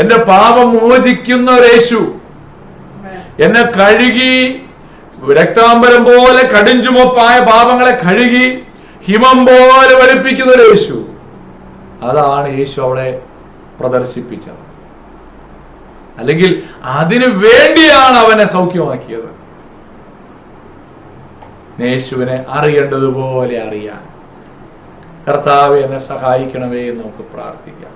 എന്റെ പാപം മോചിക്കുന്ന ഒരു യേശു, എന്നെ കഴുകി രക്താംബരം പോലെ കടുംചുമപ്പായ പാപങ്ങളെ കഴുകി ഹിമം പോലെ വെളുപ്പിക്കുന്ന ഒരു യേശു, അതാണ് യേശു അവിടെ പ്രദർശിപ്പിച്ചത്. അല്ലെങ്കിൽ അതിനു വേണ്ടിയാണ് അവനെ സൗഖ്യമാക്കിയത്. യേശുവിനെ അറിയേണ്ടതുപോലെ അറിയാൻ കർത്താവേ എന്നെ സഹായിക്കണമേ എന്ന് നമുക്ക് പ്രാർത്ഥിക്കാം.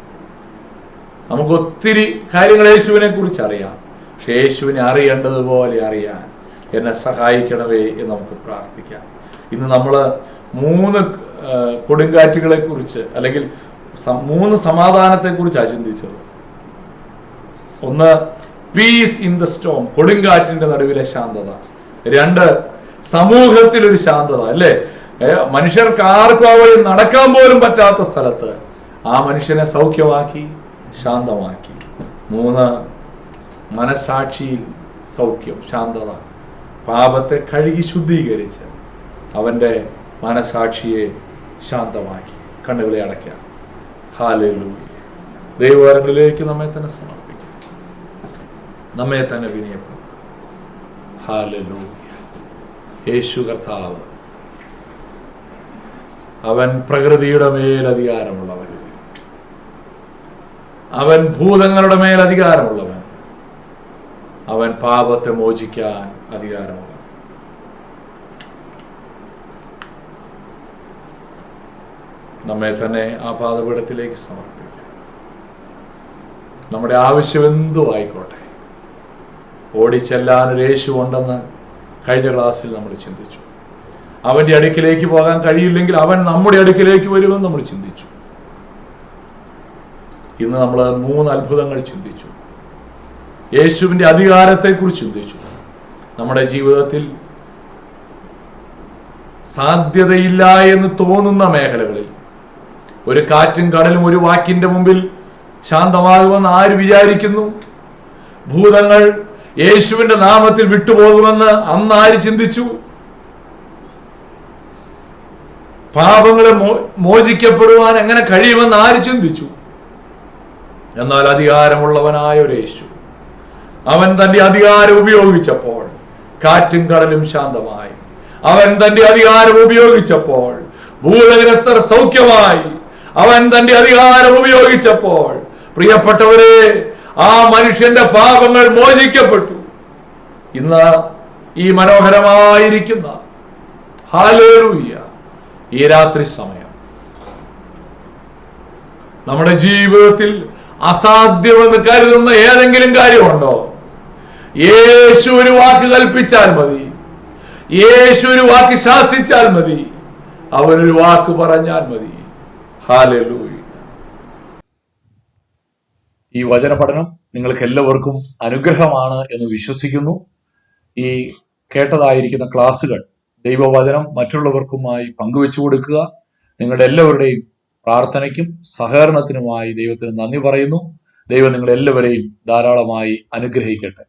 നമുക്ക് ഒത്തിരി കാര്യങ്ങൾ യേശുവിനെ കുറിച്ച് അറിയാം. പക്ഷെ യേശുവിനെ അറിയേണ്ടതുപോലെ അറിയാൻ എന്നെ സഹായിക്കണമേ എന്ന് നമുക്ക് പ്രാർത്ഥിക്കാം. ഇന്ന് നമ്മൾ 3 കൊടുങ്കാറ്റുകളെ കുറിച്ച്, അല്ലെങ്കിൽ 3 സമാധാനത്തെ കുറിച്ചാണ് ചിന്തിച്ചത്. ഒന്ന്, പീസ് ഇൻ ദ സ്റ്റോം, കൊടുങ്കാറ്റിന്റെ നടുവിലെ ശാന്തത. 2, സമൂഹത്തിൽ ഒരു ശാന്തത അല്ലേ? മനുഷ്യർക്ക് ആർക്കും ആ വഴി നടക്കാൻ പോലും പറ്റാത്ത സ്ഥലത്ത് ആ മനുഷ്യനെ സൗഖ്യമാക്കി, ശാന്തമാക്കി. 3, മനസാക്ഷിയിൽ സൗഖ്യം, ശാന്തത. പാപത്തെ കഴുകി ശുദ്ധീകരിച്ച് അവന്റെ മനസാക്ഷിയെ ശാന്തമാക്കി. കണ്ണുകളെ അടയ്ക്കാം. ഹല്ലേലൂയ. ദൈവവരങ്ങളിലേക്ക് നമ്മെ തന്നെ സമർപ്പിക്കാം, നമ്മെ തന്നെ വിനയപ്പെടും. ഹല്ലേലൂയ. യേശു കർത്താവ്, അവൻ പ്രകൃതിയുടെ മേൽ അധികാരമുള്ളവൻ. അവൻ ഭൂതങ്ങളുടെ മേൽ അധികാരമുള്ളവൻ. അവൻ പാപത്തെ മോചിക്കാൻ അധികാരമുള്ളവൻ. നമ്മെ തന്നെ ആ പാദപീഠത്തിലേക്ക് സമർപ്പിക്കാം. നമ്മുടെ ആവശ്യം എന്തു ആയിക്കോട്ടെ, ഓടിച്ചെല്ലാൻ ഒരു യേശു ഉണ്ടെന്ന് കഴിഞ്ഞ ക്ലാസ്സിൽ നമ്മൾ ചിന്തിച്ചു. അവന്റെ അടുക്കിലേക്ക് പോകാൻ കഴിയില്ലെങ്കിൽ അവൻ നമ്മുടെ അടുക്കിലേക്ക് വരുമെന്ന് നമ്മൾ ചിന്തിച്ചു. ഇന്ന് നമ്മൾ 3 അത്ഭുതങ്ങൾ ചിന്തിച്ചു. യേശുവിന്റെ അധികാരത്തെക്കുറിച്ച് ചിന്തിച്ചു. നമ്മുടെ ജീവിതത്തിൽ സാധ്യതയില്ല എന്ന് തോന്നുന്ന മേഖലകളിൽ, ഒരു കാറ്റും കടലും ഒരു വാക്കിന്റെ മുമ്പിൽ ശാന്തമാകുമെന്ന് ആര് വിചാരിക്കുന്നു? ഭൂതങ്ങൾ യേശുവിന്റെ നാമത്തിൽ വിട്ടുപോകുമെന്ന് അന്ന് ആര് ചിന്തിച്ചു? പാപങ്ങളെ മോചിക്കപ്പെടുവാൻ എങ്ങനെ കഴിയുമെന്ന് ആര് ചിന്തിച്ചു? എന്നാൽ അധികാരമുള്ളവനായ ഒരു യേശു, അവൻ തന്റെ അധികാരം ഉപയോഗിച്ചപ്പോൾ കാറ്റും കടലും ശാന്തമായി. അവൻ തന്റെ അധികാരം ഉപയോഗിച്ചപ്പോൾ ഭൂതഗ്രസ്തർ സൗഖ്യമായി. അവൻ തന്റെ അധികാരം ഉപയോഗിച്ചപ്പോൾ പ്രിയപ്പെട്ടവരെ, ആ മനുഷ്യന്റെ പാപങ്ങൾ മോചിക്കപ്പെട്ടു. ഇന്ന് ഈ മനോഹരമായിരിക്കുന്ന ഹല്ലേലൂയ ഈ രാത്രി സമയം നമ്മുടെ ജീവിതത്തിൽ അസാധ്യമെന്ന് കരുതുന്ന ഏതെങ്കിലും കാര്യമുണ്ടോ? യേശു ഒരു വാക്ക് കൽപ്പിച്ചാൽ മതി, യേശു ഒരു വാക്ക് ശാസിച്ചാൽ മതി, അവനൊരു വാക്ക് പറഞ്ഞാൽ മതി. ഹല്ലേലൂയ. ഈ വചന പഠനം നിങ്ങൾക്ക് എല്ലാവർക്കും അനുഗ്രഹമാണ് എന്ന് വിശ്വസിക്കുന്നു. ഈ കേട്ടതായിരിക്കുന്ന ക്ലാസ്സുകൾ, ദൈവവചനം മറ്റുള്ളവർക്കുമായി പങ്കുവെച്ചു കൊടുക്കുക. നിങ്ങളുടെ എല്ലാവരുടെയും പ്രാർത്ഥനയ്ക്കും സഹകരണത്തിനുമായി ദൈവത്തിന് നന്ദി പറയുന്നു. ദൈവം നിങ്ങളെല്ലാവരെയും ധാരാളമായി അനുഗ്രഹിക്കട്ടെ.